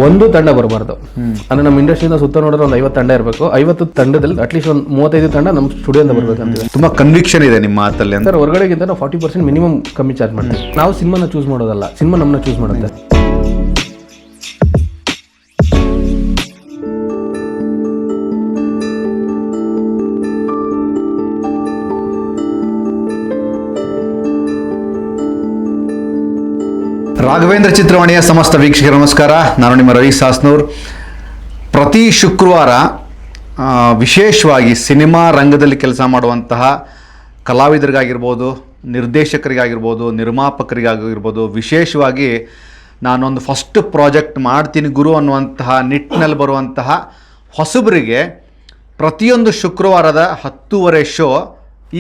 ಒಂದು ತಂಡ ಬರಬಾರ್ದು ಅಂದ್ರೆ ನಮ್ಮ ಇಂಡಸ್ಟ್ರಿಯಿಂದ ಸುತ್ತ ನೋಡಿದ್ರೆ ಒಂದು 50 ತಂಡ ಇರಬೇಕು. 50 ತಂಡದಲ್ಲಿ ಅಟ್ಲೀಸ್ಟ್ ಒಂದು 35 ತಂಡ ನಮ್ಮ ಸ್ಟುಡಿಯೋದಿಂದ ಬರ್ಬೇಕಂತಿದೆ. ತುಂಬಾ ಕನ್ವಿಕ್ಷನ್ ಇದೆ ನಿಮ್ಮ ಮಾತಲ್ಲಿ ಅಂತ. ಸರ್ ಹೊರಗಡೆಗಿಂತ ನಾವು 40% ಮಿನಿಮಮ್ ಕಮ್ಮಿ ಚಾರ್ಜ್ ಮಾಡ್ತೀವಿ. ನಾವು ಸಿನಿಮಾನ ಚೂಸ್ ಮಾಡೋದಲ್ಲ, ಸಿನಿಮಾ ನಮ್ಮನ್ನ ಚೂಸ್ ಮಾಡುತ್ತೆ. ರಾಘವೇಂದ್ರ ಚಿತ್ರವಾಣಿಯ ಸಮಸ್ತ ವೀಕ್ಷಕರ ನಮಸ್ಕಾರ. ನಾನು ನಿಮ್ಮ ರವಿ ಸಾಸ್ನೂರ್. ಪ್ರತಿ ಶುಕ್ರವಾರ ವಿಶೇಷವಾಗಿ ಸಿನಿಮಾ ರಂಗದಲ್ಲಿ ಕೆಲಸ ಮಾಡುವಂತಹ ಕಲಾವಿದರಿಗಾಗಿರ್ಬೋದು, ನಿರ್ದೇಶಕರಿಗಾಗಿರ್ಬೋದು, ನಿರ್ಮಾಪಕರಿಗಾಗಿರ್ಬೋದು, ವಿಶೇಷವಾಗಿ ನಾನೊಂದು ಫಸ್ಟ್ ಪ್ರಾಜೆಕ್ಟ್ ಮಾಡ್ತೀನಿ ಗುರು ಅನ್ನುವಂತಹ ನಿಟ್ಟಿನಲ್ಲಿ ಬರುವಂತಹ ಹೊಸಬರಿಗೆ ಪ್ರತಿಯೊಂದು ಶುಕ್ರವಾರದ 10:30 ಶೋ,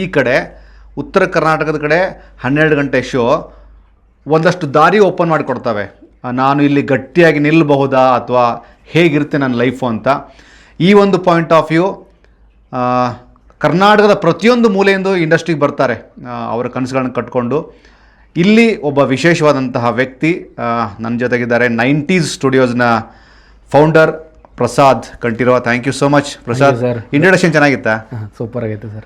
ಈ ಕಡೆ ಉತ್ತರ ಕರ್ನಾಟಕದ ಕಡೆ 12 ಗಂಟೆ ಶೋ ಒಂದಷ್ಟು ದಾರಿ ಓಪನ್ ಮಾಡಿಕೊಡ್ತವೆ. ನಾನು ಇಲ್ಲಿ ಗಟ್ಟಿಯಾಗಿ ನಿಲ್ಲಬಹುದಾ ಅಥವಾ ಹೇಗಿರುತ್ತೆ ನನ್ನ ಲೈಫು ಅಂತ. ಈ ಒಂದು ಪಾಯಿಂಟ್ ಆಫ್ ವ್ಯೂ ಕರ್ನಾಟಕದ ಪ್ರತಿಯೊಂದು ಮೂಲೆಯಿಂದ ಇಂಡಸ್ಟ್ರಿಗೆ ಬರ್ತಾರೆ ಅವರ ಕನಸುಗಳನ್ನು ಕಟ್ಕೊಂಡು. ಇಲ್ಲಿ ಒಬ್ಬ ವಿಶೇಷವಾದಂತಹ ವ್ಯಕ್ತಿ ನನ್ನ ಜೊತೆಗಿದ್ದಾರೆ. 90s ಸ್ಟುಡಿಯೋಸ್ನ founder Prasad Kanteerava. Thank you so much Prasad. Introduction ಚೆನ್ನಾಗಿತ್ತಾ? ಸೂಪರ್ ಆಗೈತೆ ಸರ್.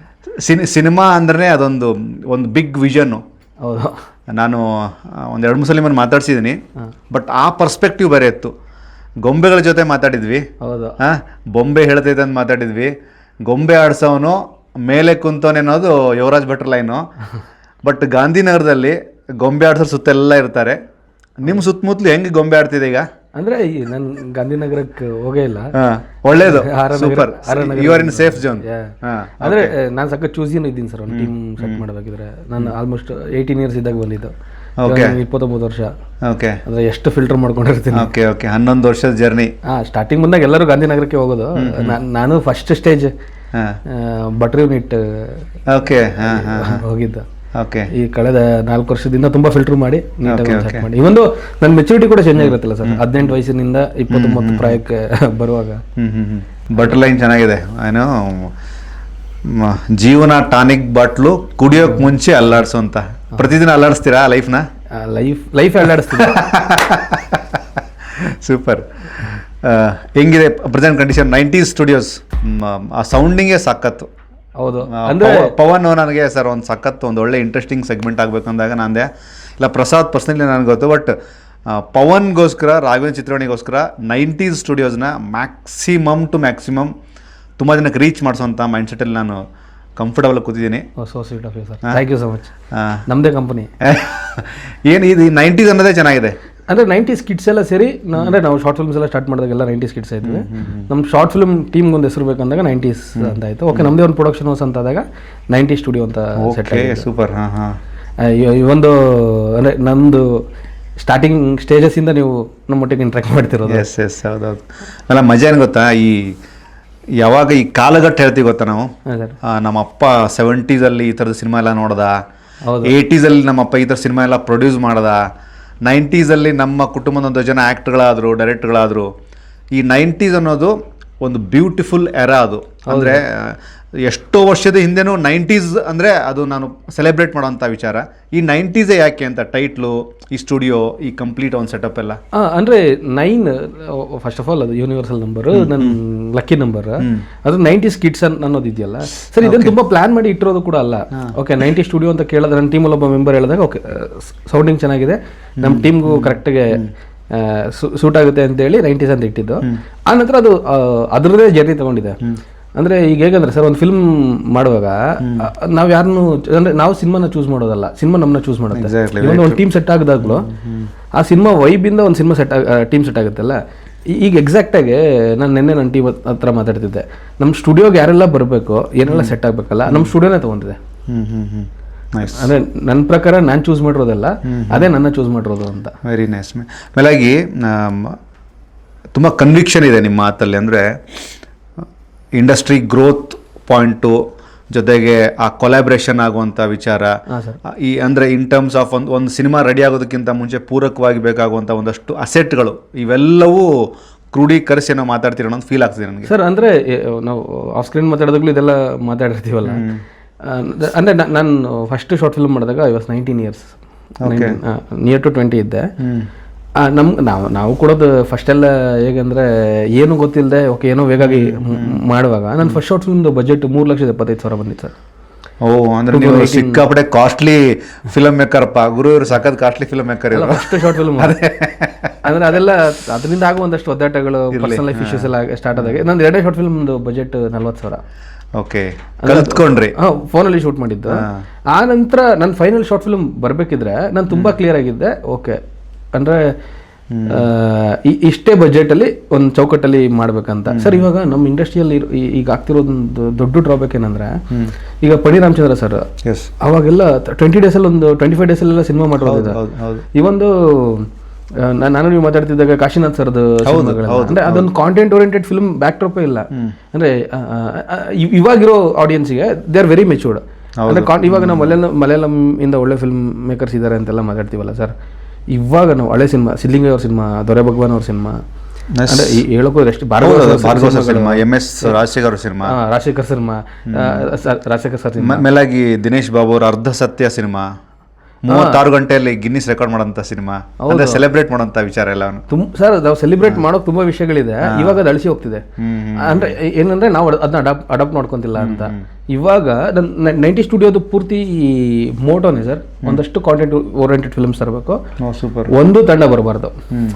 ಸಿನಿಮಾ ಅಂದ್ರೆ ಅದೊಂದು ಬಿಗ್ ವಿಷನ್ನು. ಹೌದು, ನಾನು ಒಂದು 2-3 ಸಲ ಮಾತಾಡ್ಸಿದ್ದೀನಿ, ಬಟ್ ಆ ಪರ್ಸ್ಪೆಕ್ಟಿವ್ ಬೇರೆ ಇತ್ತು. ಗೊಂಬೆಗಳ ಜೊತೆ ಮಾತಾಡಿದ್ವಿ, ಹೌದು, ಬೊಂಬೆ ಹೇಳ್ತೈತೆ ಅಂತ ಮಾತಾಡಿದ್ವಿ. ಗೊಂಬೆ ಆಡ್ಸೋನು ಮೇಲೆ ಕುಂತವನೇ ಅನ್ನೋದು ಯುವರಾಜ್ ಭಟ್ರ ಲೈನು. ಬಟ್ ಗಾಂಧಿನಗರದಲ್ಲಿ ಗೊಂಬೆ ಆಡ್ಸೋರು ಸುತ್ತೆಲ್ಲ ಇರ್ತಾರೆ. ನಿಮ್ಮ ಸುತ್ತಮುತ್ತಲು ಹೆಂಗೆ ಗೊಂಬೆ ಆಡ್ತಿದೆ ಈಗ? ಅಂದ್ರೆ ನಾನು ಗಾಂಧಿನಗರಕ್ಕೆ ಹೋಗೇ ಇಲ್ಲ. ಒಳ್ಳೇದು, super. You are in safe zone. ಅಂದ್ರೆ ನಾನು ಸಕ್ಕ ಚೂಸಿನ ಇದ್ದೀನಿ ಸರ್. ಒಂದು ಟೀಮ್ ಸೆಟ್ ಮಾಡಬೇಕಿದ್ರೆ ನಾನು ಆಲ್ಮೋಸ್ಟ್ 18 ಇಯರ್ಸ್ ಇದ್ದಾಗ ಬಂದಿದ್ದು. 29 ವರ್ಷ. ಓಕೆ, ಅಂದ್ರೆ ಎಷ್ಟು ಫಿಲ್ಟರ್ ಮಾಡ್ಕೊಂಡಿರ್ತೀನಿ. ಓಕೆ ಓಕೆ 11 ವರ್ಷದ ಜರ್ನಿ. ಸ್ಟಾರ್ಟಿಂಗ್ ಬಂದಾಗ ಎಲ್ಲರೂ ಗಾಂಧಿನಗರಕ್ಕೆ ಹೋಗೋದು. ನಾನು ಫಸ್ಟ್ ಸ್ಟೇಜ್ ಬಟ್ರಿ ಯೂನಿಟ್ ಹೋಗಿದ್ದ. ಈ ಕಳೆದ 4 ವರ್ಷದಿಂದ ತುಂಬಾ ಫಿಲ್ಟರ್ ಮಾಡಿ ನೀಟಾಗಿ ಮಾಡಿ. ಇವೊಂದು ನನ್ನ ಮೆಚುರಿಟಿ ಕೂಡ ಚೇಂಜ್ ಆಗಿರುತ್ತಲ್ಲ ಸರ್. 18 ವಯಸ್ಸಿನಿಂದ 29 ಪ್ರಾಯಕ್ಕೆ ಬರುವಾಗ ಬಟರ್ ಲೈನ್ ಚೆನ್ನಾಗಿದೆ. ಏನೋ ಜೀವನ ಟಾನಿಕ್ ಬಾಟ್ಲು ಕುಡಿಯೋಕ್ ಮುಂಚೆ ಅಲ್ಲಾಡ್ಸು ಅಂತ. ಪ್ರತಿದಿನ ಅಲ್ಲಾಡಿಸ್ತೀರಾ ಲೈಫ್ನ? ಲೈಫ್ ಅಲ್ಲಾಡಿಸ್ತೀರಾ? ಸೂಪರ್. ಹೆಂಗಿದೆ ಪ್ರೆಸೆಂಟ್ ಕಂಡೀಷನ್? 90s ಸ್ಟುಡಿಯೋಸ್ ಆ ಸೌಂಡಿಂಗೇ ಸಾಕತ್ತು. ಹೌದು, ಪವನ್ ನನಗೆ ಸರ್ ಒಂದು ಸಖತ್ ಒಂದು ಒಳ್ಳೆ ಇಂಟ್ರೆಸ್ಟಿಂಗ್ ಸೆಗ್ಮೆಂಟ್ ಆಗಬೇಕು ಅಂದಾಗ ನಾನಂದೆ ಇಲ್ಲ ಪ್ರಸಾದ್ ಪರ್ಸ್ನಲಿ ನನಗೆ ಗೊತ್ತು. ಬಟ್ ಪವನ್ಗೋಸ್ಕರ, ರಾಘವೇಂದ್ರ ಚಿತ್ರವಾಣಿಗೋಸ್ಕರ 90s ಸ್ಟುಡಿಯೋಸ್ನ ಮ್ಯಾಕ್ಸಿಮಮ್ ಟು ಮ್ಯಾಕ್ಸಿಮಮ್ ತುಂಬ ಜನಕ್ಕೆ ರೀಚ್ ಮಾಡಿಸೋಂಥ ಮೈಂಡ್ಸೆಟಲ್ಲಿ ನಾನು ಕಂಫರ್ಟಬಲ್ ಕೂತಿದ್ದೀನಿ. So sweet of you sir. Thank you so much. ನಮ್ಮದೇ ಕಂಪನಿ. ಏನು ಇದು 90s ಅನ್ನೋದೇ ಚೆನ್ನಾಗಿದೆ. ಅಂದರೆ 90s ಕಿಡ್ಸ್ ಎಲ್ಲ ಸೇರಿ ಅಂದರೆ ನಾವು ಶಾರ್ಟ್ ಫಿಲ್ಮ್ಸ್ ಎಲ್ಲ ಸ್ಟಾರ್ಟ್ ಮಾಡಿದಾಗೆಲ್ಲ 90s ಕಿಡ್ಸ್ ಆಯ್ತದೆ. ನಮ್ಮ ಶಾರ್ಟ್ ಫಿಲ್ಮ್ ಟೀಮ್ಗೆ ಒಂದು ಹೆಸರು ಬೇಕಂದಾಗ 90s ಅಂತ ಆಯಿತು. ಓಕೆ, ನಮ್ಮದೇ ಒಂದು ಪ್ರೊಡಕ್ಷನ್ ಹೌಸ್ ಅಂತ ಆದಾಗ 90s ಸ್ಟುಡಿಯೋ ಅಂತ ಸೆಟ್ ಆಗಿದೆ. ಸೂಪರ್. ಈ ಒಂದು ಅಂದರೆ ನಮ್ಮದು ಸ್ಟಾರ್ಟಿಂಗ್ ಸ್ಟೇಜಸ್ಸಿಂದ ನೀವು ನಮ್ಮೊಟ್ಟಿಗೆ ಇಂಟ್ರಾಕ್ಟ್ ಮಾಡ್ತಿರೋದು. ಎಸ್ ಎಸ್, ಹೌದೌದು. ಅಲ್ಲ ಮಜಾ ಏನು ಗೊತ್ತಾ, ಯಾವಾಗ ಈ ಕಾಲಘಟ್ಟ ಹೇಳ್ತೀವಿ ಗೊತ್ತಾ ನಾವು. ನಮ್ಮ ಅಪ್ಪ 70s ಈ ಥರದ ಸಿನಿಮಾ ಎಲ್ಲ ನೋಡ್ದ, 80s ನಮ್ಮಪ್ಪ ಈ ಥರ ಸಿನಿಮಾ ಎಲ್ಲ ಪ್ರೊಡ್ಯೂಸ್ ಮಾಡ್ದ, 90s ನಮ್ಮ ಕುಟುಂಬದ ಒಂದು ಜನ ಆ್ಯಕ್ಟ್ಗಳಾದರು, ಡೈರೆಕ್ಟ್ಗಳಾದರು. ಈ 90s ಅನ್ನೋದು ಒಂದು ಬ್ಯೂಟಿಫುಲ್ ಎರಾ. ಅದು ಅಂದರೆ ಎಷ್ಟೋ ವರ್ಷದ ಹಿಂದೆನೂ 90s ಅಂದರೆ ಅದು ನಾನು ಸೆಲೆಬ್ರೇಟ್ ಮಾಡೋಂಥ ವಿಚಾರ. ಈ 90s ಯಾಕೆ ಅಂತ ಟೈಟ್ಲು, ಈ ಸ್ಟುಡಿಯೋ, ಈ ಕಂಪ್ಲೀಟ್ ಒಂದು ಸೆಟಪ್ ಎಲ್ಲ. ಅಂದರೆ 9 ಫಸ್ಟ್ ಆಫ್ ಆಲ್ ಅದು ಯೂನಿವರ್ಸಲ್ ನಂಬರ್, ನನ್ನ ಲಕ್ಕಿ ನಂಬರ್. ಅದು 90s ಕಿಡ್ಸ್ ಅನ್ನೋದು ಇದೆಯಲ್ಲ ಸರ್, ಇದನ್ನು ತುಂಬ ಪ್ಲಾನ್ ಮಾಡಿ ಇಟ್ಟಿರೋದು ಕೂಡ ಅಲ್ಲ. ಓಕೆ, 90s ಸ್ಟುಡಿಯೋ ಅಂತ ಕೇಳಿದ್ರೆ ನನ್ನ ಟೀಮಲ್ಲಿ ಒಬ್ಬ ಮೆಂಬರ್ ಹೇಳಿದಾಗ ಓಕೆ ಸೌಂಡಿಂಗ್ ಚೆನ್ನಾಗಿದೆ, ನಮ್ಮ ಟೀಮ್ಗೂ ಕರೆಕ್ಟಾಗಿ ಸೂಟ್ ಆಗುತ್ತೆ ಅಂತೇಳಿ 90s ಅಂತ ಇಟ್ಟಿದ್ದು. ಆ ನಂತರ ಅದು ಅದರದ್ದೇ ಜರ್ನಿ ತಗೊಂಡಿದೆ. ಅಂದರೆ ಈಗ ಹೇಗಂದ್ರೆ ಸರ್, ಒಂದು ಫಿಲ್ಮ್ ಮಾಡುವಾಗ ನಾವು ಯಾರನ್ನು ಅಂದರೆ ನಾವು ಸಿನಿಮಾನ ಚೂಸ್ ಮಾಡೋದಲ್ಲ, ಸಿನಿಮಾ ನಮ್ಮನ್ನ ಚೂಸ್ ಮಾಡುತ್ತೆ. ಒಂದು ಟೀಮ್ ಸೆಟ್ ಆಗಿದಾಗಲೂ ಆ ಸಿನಿಮಾ ವೈಬಿಂದ ಒಂದು ಸಿನಿಮಾ ಟೀಮ್ ಸೆಟ್ ಆಗುತ್ತಲ್ಲ. ಈಗ ಎಕ್ಸಾಕ್ಟಾಗಿ ನಾನು ನನ್ನ ಟೀಮ್ ಹತ್ರ ಮಾತಾಡ್ತಿದ್ದೆ, ನಮ್ಮ ಸ್ಟುಡಿಯೋಗೆ ಯಾರೆಲ್ಲ ಬರಬೇಕು, ಏನೆಲ್ಲ ಸೆಟ್ ಆಗಬೇಕಲ್ಲ, ನಮ್ಮ ಸ್ಟುಡಿಯೋನೇ ತೊಗೊಂಡಿದೆ. ಅಂದರೆ ನನ್ನ ಪ್ರಕಾರ ನಾನು ಚೂಸ್ ಮಾಡಿರೋದಲ್ಲ, ಅದೇ ನನ್ನ ಚೂಸ್ ಮಾಡಿರೋದು ಅಂತ. Very nice. ಮೇಲಾಗಿ ತುಂಬ ಕನ್ವಿಕ್ಷನ್ ಇದೆ ನಿಮ್ಮ ಮಾತಲ್ಲಿ. ಅಂದರೆ ಇಂಡಸ್ಟ್ರಿ ಗ್ರೋತ್ ಪಾಯಿಂಟು ಜೊತೆಗೆ ಆ ಕೊಲಾಬ್ರೇಷನ್ ಆಗುವಂಥ ವಿಚಾರ. ಈ ಅಂದರೆ ಇನ್ ಟರ್ಮ್ಸ್ ಆಫ್ ಒಂದು ಸಿನಿಮಾ ರೆಡಿ ಆಗೋದಕ್ಕಿಂತ ಮುಂಚೆ ಪೂರಕವಾಗಿ ಬೇಕಾಗುವಂಥ ಒಂದಷ್ಟು ಅಸೆಟ್ಗಳು, ಇವೆಲ್ಲವೂ ಕ್ರೋಢೀಕರಿಸಿ ನಾವು ಮಾತಾಡ್ತಿರೋ ಅನ್ನೋದು ಫೀಲ್ ಆಗ್ತದೆ ನನಗೆ ಸರ್. ಅಂದರೆ ನಾವು ಆಫ್ ಸ್ಕ್ರೀನ್ ಮಾತಾಡೋದಾಗ್ಲೂ ಇದೆಲ್ಲ ಮಾತಾಡಿರ್ತೀವಲ್ಲ. ಅಂದರೆ ನಾನು ಫಸ್ಟ್ ಶಾರ್ಟ್ ಫಿಲ್ಮ್ ಮಾಡಿದಾಗ I was 19 years, near to 20 ಇದ್ದೆ. ನಾವು ಕೊಡೋದು ಫಸ್ಟ್ ಎಲ್ಲ ಹೇಗಂದ್ರೆ ಏನು ಗೊತ್ತಿಲ್ಲದೆ ಓಕೆ ಏನೋ ವೇಗಾಗಿ ಮಾಡುವಾಗ ನನ್ನ ಫಸ್ಟ್ ಶಾರ್ಟ್ ಫಿಲ್ಮ್ದು ಬಜೆಟ್ 3,75,000 ಬಂದಿತ್ತು ಸರ್. ಓ ಅಂದ್ರೆ ನೀವು ಸಿಕ್ಕಾಪಟ್ಟೆ ಕಾಸ್ಟ್ಲಿ ಫಿಲ್ಮ್ ಮೇಕರ್ ಅಪ್ಪ. ಗುರು ಇವರು ಸಖತ್ costly film maker. First short film ಅಂದ್ರೆ ಅದೆಲ್ಲ ಅದರಿಂದ ಆಗೋ ಒಂದಷ್ಟು ಒದ್ದಾಟಗಳು, ಪರ್ಸನಲ್ ಲೈಫ್ ಇಶ್ಯೂಸ್ ಎಲ್ಲ ಸ್ಟಾರ್ಟ್ ಆದಾಗ ನಂದು 2ನೇ ಶಾರ್ಟ್ ಫಿಲ್ಮ್ದು ಬಜೆಟ್ 40,000. ಓಕೆ, ಕಲ್ತ್ಕೊಂಡ್ರಿ? ಫೋನಲ್ಲಿ ಶೂಟ್ ಮಾಡಿದ್ದು. ಆ ನಂತರ ನನ್ನ ಫೈನಲ್ ಶಾರ್ಟ್ ಫಿಲ್ಮ್ ಬರಬೇಕಿದ್ರೆ ನಾನು ತುಂಬಾ ಕ್ಲಿಯರ್ ಆಗಿದ್ದೆ. ಓಕೆ ಅಂದ್ರೆ ಇಷ್ಟೇ ಬಜೆಟ್ ಅಲ್ಲಿ ಒಂದು ಚೌಕಟ್ಟಲ್ಲಿ ಮಾಡ್ಬೇಕಂತ. ಸರ್ ಇವಾಗ ನಮ್ಮ ಇಂಡಸ್ಟ್ರಿಯಲ್ಲಿ ಈಗ ಆಗ್ತಿರೋದೊಂದು ದೊಡ್ಡ ಡ್ರಾಬ್ಯಾಕ್ ಏನಂದ್ರೆ, ಈಗ ಪಣಿ ರಾಮಚಂದ್ರ ಸರ್ ಅವಾಗೆಲ್ಲ 20 days ಅಲ್ಲಿ ಒಂದು 25 days ಅಲ್ಲೆಲ್ಲ ಸಿನಿಮಾ ಮಾಡಿರೋದು. ಈ ಒಂದು ನಾನು ನೀವು ಮಾತಾಡ್ತಿದ್ದಾಗ ಕಾಶಿನಾಥ್ ಸರ್ದು ಅಂದ್ರೆ ಅದೊಂದು ಕಾಂಟೆಂಟ್ ಓರಿಯೆಂಟೆಡ್ ಫಿಲ್ಮ್ ಬ್ಯಾಕ್ ಡ್ರಾಪೇ ಇಲ್ಲ. ಅಂದ್ರೆ ಇವಾಗಿರೋ ಆಡಿಯನ್ಸ್ಗೆ ದೇ ಆರ್ ವೆರಿ ಮೆಚೂರ್ಡ್. ಅಂದ್ರೆ ಇವಾಗ ನಾವು ಮಲಯಾಳಂ ಇಂದ ಒಳ್ಳೆ ಫಿಲ್ಮ್ ಮೇಕರ್ಸ್ ಇದ್ದಾರೆ ಅಂತೆಲ್ಲ ಮಾತಾಡ್ತೀವಲ್ಲ ಸರ್. ಇವಾಗ ನಾವು ಹಳೆ ಸಿನಿಮಾ, ಸಿದ್ಲಿಂಗಯ್ಯ ಅವ್ರ ಸಿನಿಮಾ, ದೊರೆ ಭಗವಾನ್ ಅವ್ರ ಸಿನಿಮಾ, ಅಂದ್ರೆ ಹೇಳೋಕೋದ್ರೆ ಎಷ್ಟು Bhargava cinema, MS Rajashekar cinema, Rajashekar sir cinema, ಮೇಲಾಗಿ ದಿನೇಶ್ ಬಾಬು ಅವ್ರ ಅರ್ಧ ಸತ್ಯ ಸಿನಿಮಾ, 36 ಗಂಟೆಯಲ್ಲಿ ಗಿನ್ನಿಸ್ ರೆಕಾರ್ಡ್ ಮಾಡೋಂಥ ಸಿನಿಮಾ, ಅಂದ್ರೆ ಸೆಲೆಬ್ರೇಟ್ ಮಾಡೋಂಥ ವಿಚಾರ ಎಲ್ಲ ಸರ್. ನಾವು ಸೆಲೆಬ್ರೇಟ್ ಮಾಡೋಕೆ ತುಂಬಾ ವಿಷಯಗಳಿದೆ. ಇವಾಗ ಅದು ಅಳಿಸಿ ಹೋಗ್ತಿದೆ. ಅಂದ್ರೆ ಏನಂದ್ರೆ ನಾವು ಅದನ್ನ ಅಡಾಪ್ಟ್ ಮಾಡ್ಕೊಂತಿಲ್ಲ ಅಂತ. ಇವಾಗ 90 ಸ್ಟುಡಿಯೋದು ಪೂರ್ತಿ ಮೋಟೋನೇ ಸರ್, ಒಂದಷ್ಟು ಕಾಂಟೆಂಟ್ ಓರಿಯೆಂಟೆಡ್ ಫಿಲ್ಮ್ಸ್ ತರಬೇಕು, ಒಂದು ತಂಡ ಬರಬಾರ್ದು.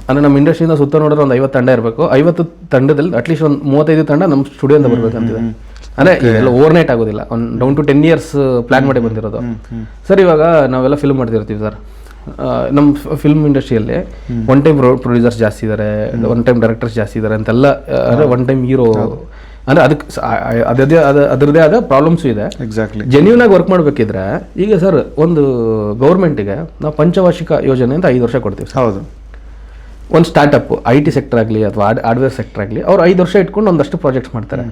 ಅಂದ್ರೆ ನಮ್ಮ ಇಂಡಸ್ಟ್ರಿಯಿಂದ ಸುತ್ತ ನೋಡಿದ್ರೆ ಒಂದು 50 ತಂಡ ಇರಬೇಕು. 50 ತಂಡದಲ್ಲಿ ಅಟ್ಲೀಸ್ಟ್ ಒಂದು 35 ತಂಡ ನಮ್ಮ ಸ್ಟುಡಿಯೋದಿಂದ ಬರ್ಬೇಕಂತಿದೆ. ಅಂದ್ರೆ ಎಲ್ಲ ಓವರ್ ನೈಟ್ ಆಗೋದಿಲ್ಲ, ಒಂದು ಡೌನ್ ಟು 10 years ಪ್ಲಾನ್ ಮಾಡಿ ಬಂದಿರೋದು. ಸರ್ ಇವಾಗ ನಾವೆಲ್ಲ ಫಿಲ್ಮ್ ಮಾಡ್ತಿರ್ತೀವಿ ಸರ್. ನಮ್ಮ ಫಿಲ್ಮ್ ಇಂಡಸ್ಟ್ರಿಯಲ್ಲಿ ಒನ್ ಟೈಮ್ ಪ್ರೊಡ್ಯೂಸರ್ಸ್ ಜಾಸ್ತಿ ಇದ್ದಾರೆ, ಒನ್ ಟೈಮ್ ಡೈರೆಕ್ಟರ್ಸ್ ಜಾಸ್ತಿ ಇದ್ದಾರೆ ಅಂತೆಲ್ಲ. ಅಂದ್ರೆ ಒನ್ ಟೈಮ್ ಹೀರೋ ಅಂದ್ರೆ ಅದಕ್ಕೆ ಅದರದೇ ಆದ ಪ್ರಾಬ್ಲಮ್ಸು ಇದೆ. ಎಕ್ಸಾಕ್ಟ್ಲಿ. ಜೆನ್ಯೂನ್ ಆಗಿ ವರ್ಕ್ ಮಾಡಬೇಕಿದ್ರೆ ಈಗ ಸರ್ ಒಂದು ಗೌರ್ಮೆಂಟಿಗೆ ನಾವು ಪಂಚವಾರ್ಷಿಕ ಯೋಜನೆ ಅಂತ 5 ವರ್ಷ ಕೊಡ್ತೀವಿ. ಹೌದು. ಒಂದು ಸ್ಟಾರ್ಟಪ್ IT ಸೆಕ್ಟರ್ ಆಗಲಿ ಅಥವಾ ಹಾರ್ಡ್ವೇರ್ ಸೆಕ್ಟರ್ ಆಗಲಿ, ಅವ್ರು 5 ವರ್ಷ ಇಟ್ಕೊಂಡು ಒಂದಷ್ಟು ಪ್ರಾಜೆಕ್ಟ್ಸ್ ಮಾಡ್ತಾರೆ.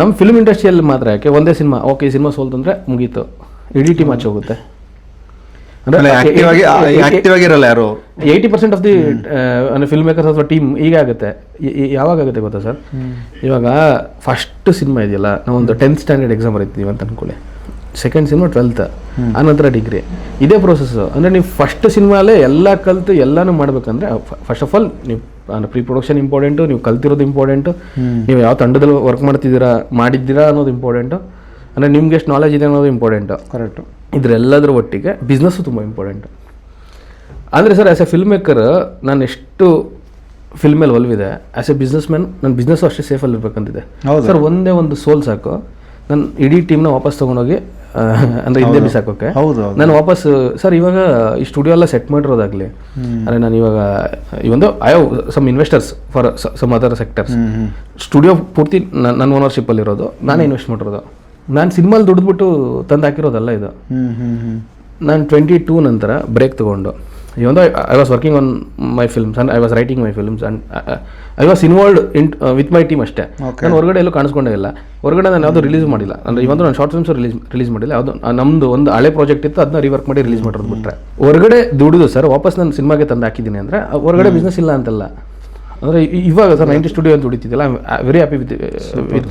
ನಮ್ಮ ಫಿಲ್ಮ್ ಇಂಡಸ್ಟ್ರಿಯಲ್ಲಿ ಮಾತ್ರ ಯಾಕೆ ಒಂದೇ ಸಿನಿಮಾ, ಓಕೆ ಈ ಸಿನಿಮಾ ಸೋಲ್ತಂದ್ರೆ ಮುಗೀತು, ಇಡೀ ಟೀಮ್ ಆಚೆ ಹೋಗುತ್ತೆ. ಅಂದರೆ 80% ಆಫ್ ದಿ ಫಿಲ್ಮ್ ಮೇಕರ್ಸ್ ಅಥವಾ ಟೀಮ್ ಈಗ ಆಗುತ್ತೆ. ಯಾವಾಗ ಆಗುತ್ತೆ ಗೊತ್ತಾ ಸರ್? ಇವಾಗ ಫಸ್ಟ್ ಸಿನಿಮಾ ಇದೆಯಲ್ಲ, ನಾವೊಂದು 10th ಸ್ಟ್ಯಾಂಡರ್ಡ್ ಎಕ್ಸಾಮ್ ಬರೀತೀವಿ ಅಂತ ಅನ್ಕೊಳ್ಳಿ, ಸೆಕೆಂಡ್ ಸಿನಿಮಾ 12th, ಆನಂತರ ಡಿಗ್ರಿ. ಇದೇ ಪ್ರೊಸೆಸ್ಸು. ಅಂದರೆ ನೀವು ಫಸ್ಟ್ ಸಿನಿಮಾಲೇ ಎಲ್ಲ ಕಲಿತು ಎಲ್ಲನೂ ಮಾಡ್ಬೇಕಂದ್ರೆ ಫಸ್ಟ್ ಆಫ್ ಆಲ್ ನೀವು ಪ್ರೀ ಪ್ರೊಡಕ್ಷನ್ ಇಂಪಾರ್ಟೆಂಟು, ನೀವು ಕಲ್ತಿರೋದು ಇಂಪಾರ್ಟೆಂಟು, ನೀವು ಯಾವ ತಂಡದಲ್ಲಿ ವರ್ಕ್ ಮಾಡಿದ್ದೀರಾ ಅನ್ನೋದು ಇಂಪಾರ್ಟೆಂಟು, ಅಂದರೆ ನಿಮ್ಗೆ ಎಷ್ಟು ನಾಲೆಜ್ ಇದೆ ಅನ್ನೋದು ಇಂಪಾರ್ಟೆಂಟು. ಕರೆಕ್ಟು. ಇದರೆಲ್ಲದರ ಒಟ್ಟಿಗೆ ಬಿಸ್ನೆಸ್ಸು ತುಂಬ ಇಂಪಾರ್ಟೆಂಟು. ಅಂದರೆ sir as A film maker ನಾನು ಎಷ್ಟು ಫಿಲ್ಮ್ ಮೇಲೆ ಒಲ್ವಿದೆ, ಆ್ಯಸ್ ಎ ಬಿಸ್ನೆಸ್ ಮ್ಯಾನ್ ನನ್ನ ಬಿಸ್ನೆಸ್ಸು ಅಷ್ಟೇ ಸೇಫಲ್ಲಿ ಇರಬೇಕಂತಿದೆ ಸರ್. ಒಂದೇ ಒಂದು ಸೋಲ್ ಸಾಕು, ನಾನು ಇಡೀ ಟೀಮ್ನ ವಾಪಸ್ ತೊಗೊಂಡೋಗಿ ಅಂದರೆ ಹಿಂದೆ ಬಿಸಾಕೋಕೆ. ನಾನು ವಾಪಸ್ ಸರ್ ಇವಾಗ ಈ ಸ್ಟುಡಿಯೋ ಎಲ್ಲ ಸೆಟ್ ಮಾಡಿರೋದಾಗಲಿ, ಅಂದರೆ ನಾನು ಇವಾಗ ಈ ಒಂದು I have some investors for some other sectors. Studio ಪೂರ್ತಿ ನನ್ನ ಓನರ್ಶಿಪ್ಪಲ್ಲಿರೋದು, ನಾನೇ ಇನ್ವೆಸ್ಟ್ ಮಾಡಿರೋದು. ನಾನು ಸಿನಿಮಾಲಿ ದುಡಿದ್ಬಿಟ್ಟು ತಂದು ಹಾಕಿರೋದಲ್ಲ ಇದು. ನಾನು 22 ನಂತರ ಬ್ರೇಕ್ ತೊಗೊಂಡು even though I was working on my films and I was writing my films and I was involved in with my team ಅಷ್ಟೇ. ನಾನು ಹೊರಗಡೆ ಎಲ್ಲೂ ಕಾಣಿಸ್ಕೊಂಡೇ ಇಲ್ಲ. ಹೊರಗಡೆ ನಾನು ಯಾವುದೂ ರಿಲೀಸ್ ಮಾಡಿಲ್ಲ. ಅಂದರೆ ಇವತ್ತು ನಾನು ಶಾರ್ಟ್ ಫಿಲ್ಮ್ಸ್ ರಿಲೀಸ್ ಮಾಡಿಲ್ಲ. ಅದು ನಮ್ಮದು ಒಂದು ಹಳೆ ಪ್ರಾಜೆಕ್ಟ್ ಇತ್ತು, ಅದನ್ನ ರಿವರ್ಕ್ ಮಾಡಿ ರಿಲೀಸ್ ಮಾಡೋದು ಬಿಟ್ಟರೆ ಹೊರಗಡೆ ದುಡಿದು ಸರ್ ವಾಪಸ್ ನಾನು ಸಿನಿಮಾಗೆ ತಂದು ಹಾಕಿದ್ದೀನಿ. ಅಂದರೆ ಹೊರಗಡೆ ಬಿಸ್ನೆಸ್ ಇಲ್ಲ ಅಂತಲ್ಲ. ಅಂದರೆ ಇವಾಗ ಸರ್ 90 ಸ್ಟುಡಿಯೋ ಅಂತ ದುಡಿತಿದ್ದಿಲ್ಲ, I am very happy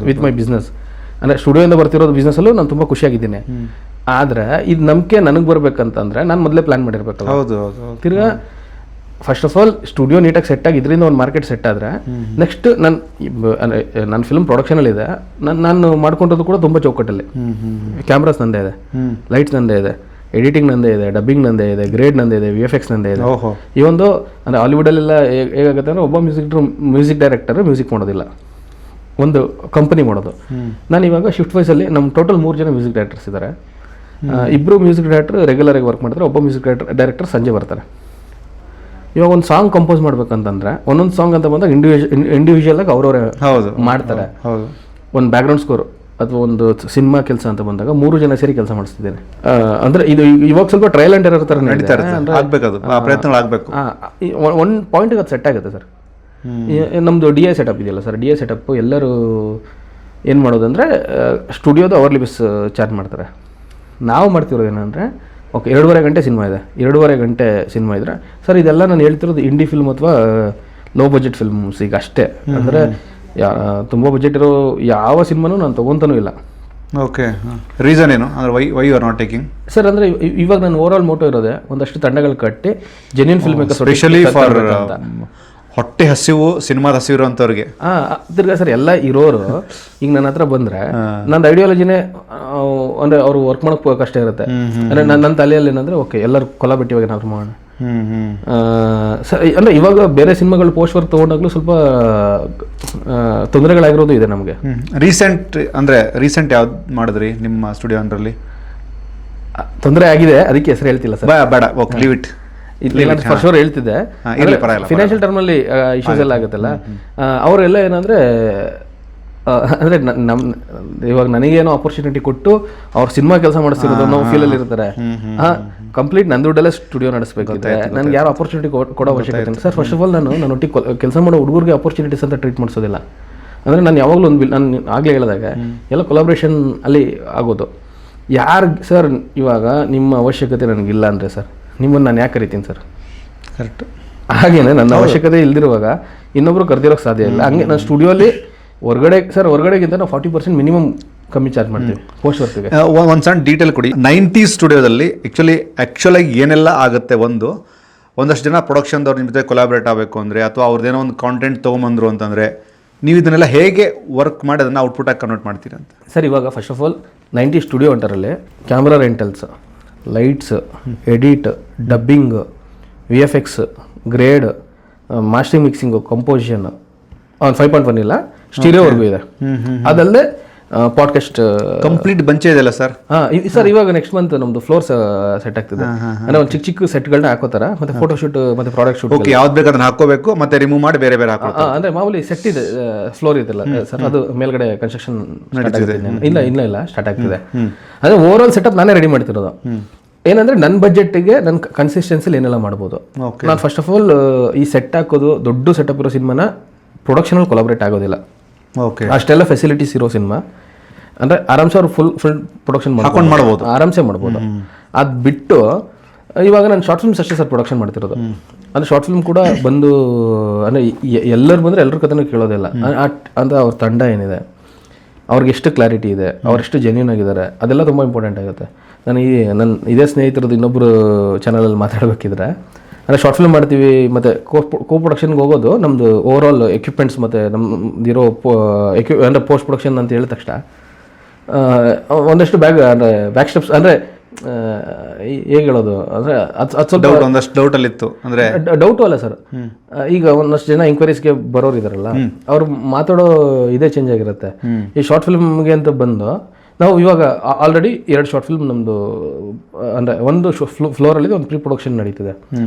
with my business. ಅಂದರೆ ಸ್ಟುಡಿಯೋಯಿಂದ ಬರ್ತಿರೋದು ಬಿಸ್ನೆಸ್ಸಲ್ಲೂ ನಾನು ತುಂಬ ಖುಷಿಯಾಗಿದ್ದೀನಿ. ಆದರೆ ಇದು ನಂಬಿಕೆ ನನಗೆ ಬರ್ಬೇಕಂತಂದರೆ ನಾನು ಮೊದಲೇ ಪ್ಲ್ಯಾನ್ ಮಾಡಿರ್ಬೇಕಲ್ಲ. ಹೌದು. ತಿರ್ಗಾ ಫಸ್ಟ್ ಆಫ್ ಆಲ್ ಸ್ಟುಡಿಯೋ ನೀಟಾಗಿ ಸೆಟ್ ಆಗಿ ಇದರಿಂದ ಒಂದು ಮಾರ್ಕೆಟ್ ಸೆಟ್ ಆದರೆ ನೆಕ್ಸ್ಟ್ ನನ್ನ ಫಿಲ್ಮ್ ಪ್ರೊಡಕ್ಷನಲ್ಲಿದೆ. ನಾನು ಮಾಡ್ಕೊಂಡಿರೋದು ಕೂಡ ತುಂಬ ಚೌಕಟ್ಟಲ್ಲಿ. ಕ್ಯಾಮ್ರಾಸ್ ನಂದೇ ಇದೆ, ಲೈಟ್ಸ್ ನಂದೇ ಇದೆ, ಎಡಿಟಿಂಗ್ ನಂದೇ ಇದೆ, ಡಬ್ಬಿಂಗ್ ನಂದೇ ಇದೆ, ಗ್ರೇಡ್ ನಂದೇ ಇದೆ, VFX ನಂದೇ ಇದೆ. ಈ ಒಂದು ಅಂದರೆ ಹಾಲಿವುಡಲ್ಲೆಲ್ಲ ಹೇಗಾಗುತ್ತೆ ಅಂದರೆ ಒಬ್ಬ ಮ್ಯೂಸಿಕ್ ಡೈರೆಕ್ಟರ್ ಮ್ಯೂಸಿಕ್ ಮಾಡೋದಿಲ್ಲ, ಒಂದು ಕಂಪನಿ ಮಾಡೋದು. ನಾನು ಇವಾಗ ಶಿಫ್ಟ್ ವೈಸಲ್ಲಿ ನಮ್ಮ ಟೋಟಲ್ 3 ಜನ ಮ್ಯೂಸಿಕ್ ಡೈರೆಕ್ಟರ್ಸ್ ಇದ್ದಾರೆ. 2 ಮ್ಯೂಸಿಕ್ ಡೈರೆಕ್ಟರ್ ರೆಗ್ಯುಲರಾಗಿ ವರ್ಕ್ ಮಾಡ್ತಾರೆ, ಒಬ್ಬ ಮ್ಯೂಸಿಕ್ ಡೈರೆಕ್ಟರ್ ಸಂಜೆ ಬರ್ತಾರೆ. ಇವಾಗ ಒಂದು ಸಾಂಗ್ ಕಂಪೋಸ್ ಮಾಡ್ಬೇಕಂತಂದ್ರೆ ಒಂದೊಂದು ಸಾಂಗ್ ಅಂತ ಬಂದಾಗ ಇಂಡಿವಿಜುವಲ್ ಆಗಿ ಅವ್ರವರೇ ಮಾಡ್ತಾರೆ. ಒಂದು ಬ್ಯಾಕ್ಗ್ರೌಂಡ್ ಸ್ಕೋರ್ ಅಥವಾ ಒಂದು ಸಿನಿಮಾ ಕೆಲಸ ಅಂತ ಬಂದಾಗ 3 ಜನ ಸೇರಿ ಕೆಲಸ ಮಾಡಿಸ್ತಿದ್ದೇನೆ. ಅಂದರೆ ಇದು ಇವಾಗ ಸ್ವಲ್ಪ ಟ್ರಯಲ್ ಆ್ಯಂಡ್ ಎರರ್ ಥರ ನಡೀತಾ ಇರುತ್ತೆ. ಒಂದು ಪಾಯಿಂಟಿಗೆ ಅದು ಸೆಟ್ ಆಗುತ್ತೆ ಸರ್. ನಮ್ಮದು DI ಸೆಟಪ್ ಇದೆಯಲ್ಲ ಸರ್, DI ಸೆಟಪ್ ಎಲ್ಲರೂ ಏನು ಮಾಡೋದಂದರೆ ಸ್ಟುಡಿಯೋದು ಅವರ್ಲಿ ಬೇಸ್ ಚಾರ್ಜ್ ಮಾಡ್ತಾರೆ. ನಾವು ಮಾಡ್ತಿರೋದು ಏನಂದರೆ ಓಕೆ 2.5 ಗಂಟೆ ಸಿನಿಮಾ ಇದೆ, 2.5 ಗಂಟೆ ಸಿನಿಮಾ ಇದ್ದರೆ ಸರ್ ಇದೆಲ್ಲ ನಾನು ಹೇಳ್ತಿರೋದು ಇಂಡಿ ಫಿಲ್ಮ್ ಅಥವಾ ಲೋ ಬಜೆಟ್ ಫಿಲ್ಮ್ಸ್ ಈಗ ಅಷ್ಟೇ. ಅಂದರೆ ತುಂಬ ಬಜೆಟ್ ಇರೋ ಯಾವ ಸಿನಿಮಾನೂ ನಾನು ತೊಗೊತಾನೂ ಇಲ್ಲ. ಓಕೆ, ರೀಸನ್ ಏನು ಅಂದರೆ why you are not taking? Sir ಅಂದರೆ ಇವಾಗ ನಾನು ಓವರ್ ಆಲ್ ಮೋಟೋ ಇರೋದೆ ಒಂದಷ್ಟು ತಂಡಗಳು ಕಟ್ಟಿ genuine film maker specially for ಹೊಟ್ಟೆ ಹಸಿವು, ಸಿನಿಮಾದ ಹಸಿವು ಇರೋಂಥವ್ರಿಗೆ. ತಿರ್ಗಾ ಸರ್ ಎಲ್ಲ ಇರೋರು ಈಗ ನನ್ನ ಹತ್ರ ಬಂದ್ರೆ ನನ್ನ ಐಡಿಯಾಲಜಿನೇ ಅಂದ್ರೆ ಅವ್ರು ವರ್ಕ್ ಮಾಡೋಕೆ ಕಷ್ಟ ಇರುತ್ತೆ. ಅಂದ್ರೆ ನನ್ನ ತಲೆಯಲ್ಲಿ ಏನಂದ್ರೆ ಓಕೆ ಎಲ್ಲರೂ ಕೊಲಾಬರೇಟಿವ್ ಏನಾದ್ರು ಮಾಡೋಣ. ಅಂದ್ರೆ ಇವಾಗ ಬೇರೆ ಸಿನಿಮಾಗಳು ಪೋಸ್ಟ್ ವರ್ಕ್ ತಗೊಂಡಾಗ್ಲೂ ಸ್ವಲ್ಪ ತೊಂದರೆಗಳಾಗಿರೋದು ಇದೆ ನಮಗೆ. ರೀಸೆಂಟ್ ಯಾವ್ದು ಮಾಡಿದ್ರಿ ನಿಮ್ಮ ಸ್ಟುಡಿಯೋ ಅಂದ್ರಲ್ಲಿ? ತೊಂದರೆ ಆಗಿದೆ, ಅದಕ್ಕೆ ಹೆಸರು ಹೇಳ್ತಿಲ್ಲ ಸರ್. ಬೇಡ, okay, leave it. For sure ಹೇಳ್ತಿದ್ದೆ. ಫಿನಾನ್ಷಿಯಲ್ ಟರ್ಮ್ ಅಲ್ಲಿ ಇಶ್ಯೂಸ್ ಎಲ್ಲ ಆಗುತ್ತಲ್ಲ, ಅವರೆಲ್ಲ ಏನಂದ್ರೆ ಅಂದ್ರೆ ಇವಾಗ ನನಗೇನೋ ಆಪರ್ಚುನಿಟಿ ಕೊಟ್ಟು ಅವ್ರ ಸಿನಿಮಾ ಕೆಲಸ ಮಾಡಿಸ್ತಿರೋದು ಅನ್ನೋ ಫೀಲಲ್ಲಿ ಇರ್ತಾರೆ. ಕಂಪ್ಲೀಟ್ ನನ್ನ ದುಡ್ಡಲ್ಲೇ ಸ್ಟುಡಿಯೋ ನಡೆಸಬೇಕಿದೆ, ನನಗೆ ಯಾರು ಆಪರ್ಚುನಿಟಿ ಕೊಡೋ ಅವಶ್ಯಕತೆ ಇಲ್ಲ ಸರ್. ಫಸ್ಟ್ ಆಫ್ ಆಲ್ ನಾನು ಒಟ್ಟಿಗೆ ಕೆಲಸ ಮಾಡೋ ಹುಡುಗರಿಗೆ ಆಪರ್ಚುನಿಟೀಸ್ ಅಂತ ಟ್ರೀಟ್ ಮಾಡಿಸೋದಿಲ್ಲ. ಅಂದರೆ ನಾನು ಯಾವಾಗಲೂ ನಾನು ಆಗಲೇ ಹೇಳಿದಾಗ ಎಲ್ಲ ಕೊಲಾಬ್ರೇಷನ್ ಅಲ್ಲಿ ಆಗೋದು. ಯಾರು ಸರ್ ಇವಾಗ ನಿಮ್ಮ ಅವಶ್ಯಕತೆ ನನಗಿಲ್ಲ ಅಂದರೆ ಸರ್ ನಿಮ್ಮನ್ನು ನಾನು ಯಾಕೆ ಕರಿತೀನಿ ಸರ್? ಕರೆಕ್ಟ್. ಹಾಗೇನೆ ನನ್ನ ಅವಶ್ಯಕತೆ ಇಲ್ದಿರುವಾಗ ಇನ್ನೊಬ್ರು ಕರೆದಿರೋಕ್ಕೆ ಸಾಧ್ಯ ಇಲ್ಲ. ಹಂಗೆ ನಾನು ಸ್ಟುಡಿಯೋಲಿ ಹೊರಗಡೆಗಿಂತ ನಾವು 40% ಮಿನಿಮಮ್ ಕಮ್ಮಿ ಚಾರ್ಜ್ ಮಾಡ್ತೀವಿ ಪೋಸ್ಟ್ ವರ್ಕ್ಗೆ. ಒಂದು ಸಣ್ಣ ಡೀಟೇಲ್ ಕೊಡಿ. 90s ಸ್ಟುಡಿಯೋದಲ್ಲಿ ಆ್ಯಕ್ಚುಲಾಗಿ ಏನೆಲ್ಲ ಆಗುತ್ತೆ? ಒಂದಷ್ಟು ಜನ ಪ್ರೊಡಕ್ಷನ್ದವ್ರು ನಿಮ್ಮ ಜೊತೆ ಕೊಲಾಬ್ರೇಟ್ ಆಗಬೇಕು ಅಂದರೆ, ಅಥವಾ ಅವ್ರದ್ದೇನೋ ಒಂದು ಕಾಂಟೆಂಟ್ ತೊಗೊಂಬಂದ್ರು ಅಂತಂದರೆ ನೀವು ಇದನ್ನೆಲ್ಲ ಹೇಗೆ ವರ್ಕ್ ಮಾಡಿ ಅದನ್ನು ಔಟ್ಪುಟಾಗಿ ಕನ್ವರ್ಟ್ ಮಾಡ್ತೀರಾ ಅಂತ? ಸರ್ ಇವಾಗ first of all 90s studio ಅಂಟಾರಲ್ಲಿ camera rentals, lights, edit, dubbing, VFX, grade, mastering, mixing, composition, 5.1 ಇಲ್ಲ ಸ್ಟೀರಿಯೋವರೆಗೂ ಇದೆ. ಅದಲ್ಲದೆ ಪಾಡ್ಕಾಸ್ಟ್ ಕಂಪ್ಲೀಟ್ ಬಂಚೆ ಇದೆಯಲ್ಲ ಸರ್? ಸರ್ ಇವಾಗ ನೆಕ್ಸ್ಟ್ ಮಂತ್ ನಮ್ದು ಫ್ಲೋರ್ ಸೆಟ್ ಆಗ್ತಿದೆ. ಅಂದ್ರೆ ಒಂದು ಚಿಕ್ಕ ಸೆಟ್ಗಳನ್ನ ಹಾಕೋತಾರ, ಮತ್ತೆ ಫೋಟೋ ಶೂಟ್ ಮತ್ತೆ ಪ್ರಾಡಕ್ಟ್ ಶೂಟ್. ಓಕೆ, ಯಾವ್ದು ಬೇಕು ಅದನ್ನ ಹಾಕೋಬೇಕು, ಮತ್ತೆ ರಿಮೂವ್ ಮಾಡಿ ಬೇರೆ ಬೇರೆ ಹಾಕೋ. ಅಂದ್ರೆ ಮಾಮೂಲಿ ಸೆಟ್ ಇದೆ, ಫ್ಲೋರ್ ಇದೆಲ್ಲ ಸರ್, ಅದು ಮೇಲ್ಗಡೆ ಕನ್ಸ್ಟ್ರಕ್ಷನ್ ಇಲ್ಲ ಸ್ಟಾರ್ಟ್ ಆಗ್ತಿದೆ. ಅಂದ್ರೆ ಓವರ್ ಆಲ್ ಸೆಟಪ್ ನಾನೇ ರೆಡಿ ಮಾಡ್ತಿರೋದು. ಏನಂದ್ರೆ ನನ್ನ ಬಜೆಟ್ಗೆ ನನ್ನ ಕನ್ಸಿಸ್ಟೆನ್ಸಿಲಿ ಏನೆಲ್ಲ ಮಾಡ್ಬೋದು. ನಾನು ಫಸ್ಟ್ ಆಫ್ ಆಲ್ ಈ ಸೆಟ್ ಹಾಕೋದು, ದೊಡ್ಡ ಸೆಟಪ್ ಇರೋ ಸಿನಿಮಾನ ಪ್ರೊಡಕ್ಷನಲ್ಲಿ ಕೊಲಾಬ್ರೇಟ್ ಆಗೋದಿಲ್ಲ. ಓಕೆ, ಅಷ್ಟೆಲ್ಲ ಫೆಸಿಲಿಟೀಸ್ ಇರೋ ಸಿನಿಮಾ ಅಂದರೆ ಆರಾಮ್ಸೆ ಅವ್ರು ಫುಲ್ ಪ್ರೊಡಕ್ಷನ್ ಮಾಡ್ಬೋದು, ಆರಾಮ್ಸೆ ಮಾಡ್ಬೋದು. ಅದು ಬಿಟ್ಟು ಇವಾಗ ನಾನು ಶಾರ್ಟ್ ಫಿಲ್ಮ್ಸ್ ಅಷ್ಟೇ ಸರ್ ಪ್ರೊಡಕ್ಷನ್ ಮಾಡ್ತಿರೋದು. ಅಂದರೆ ಶಾರ್ಟ್ ಫಿಲ್ಮ್ ಕೂಡ ಬಂದು ಅಂದರೆ ಎಲ್ಲರೂ ಬಂದರೆ ಎಲ್ಲರ ಕಥೆನೂ ಕೇಳೋದಿಲ್ಲ ಅಂತ ಅವ್ರ ತಂಡ ಏನಿದೆ, ಅವ್ರಿಗೆ ಎಷ್ಟು ಕ್ಲಾರಿಟಿ ಇದೆ, ಅವರೆಷ್ಟು ಜೆನ್ಯೂನ್ ಆಗಿದ್ದಾರೆ, ಅದೆಲ್ಲ ತುಂಬ ಇಂಪಾರ್ಟೆಂಟ್ ಆಗುತ್ತೆ. ನನ್ನ ಇದೇ ಸ್ನೇಹಿತರದ್ದು ಇನ್ನೊಬ್ಬರು ಚಾನಲಲ್ಲಿ ಮಾತಾಡಬೇಕಿದ್ರೆ, ಅಂದರೆ ಶಾರ್ಟ್ ಫಿಲ್ಮ್ ಮಾಡ್ತೀವಿ ಮತ್ತು ಕೋ ಪ್ರೊಡಕ್ಷನ್ಗೆ ಹೋಗೋದು ನಮ್ಮದು ಓವರ್ ಆಲ್ ಎಕ್ವಿಪ್ಮೆಂಟ್ಸ್ ಮತ್ತು ನಮ್ಮದಿರೋ ಅಂದರೆ ಪೋಸ್ಟ್ ಪ್ರೊಡಕ್ಷನ್ ಅಂತ ಹೇಳಿದ ತಕ್ಷಣ ಒಂದಷ್ಟು ಬ್ಯಾಕ್ ಸ್ಟೆಪ್ಸ್ ಅಂದರೆ ಹೇಗೆ ಹೇಳೋದು ಅಂದರೆ ಅದು ಸ್ವಲ್ಪ ಒಂದಷ್ಟು ಡೌಟಲ್ಲಿತ್ತು. ಅಂದರೆ ಡೌಟು ಅಲ್ಲ ಸರ್, ಈಗ ಒಂದಷ್ಟು ಜನ ಎಂಕ್ವೈರೀಸ್ಗೆ ಬರೋರು ಇದಾರಲ್ಲ, ಅವ್ರು ಮಾತಾಡೋ ಇದೇ ಚೇಂಜ್ ಆಗಿರುತ್ತೆ. ಈ ಶಾರ್ಟ್ ಫಿಲ್ಮ್ಗೆ ಅಂತ ಬಂದು ನಾವು ಇವಾಗ ಆಲ್ರೆಡಿ 2 ಶಾರ್ಟ್ ಫಿಲ್ಮ್ ನಮ್ಮದು ಅಂದರೆ ಒಂದು ಫ್ಲೋರಲ್ಲಿ ಒಂದು ಪ್ರೀ ಪ್ರೊಡಕ್ಷನ್ ನಡೀತಿದೆ.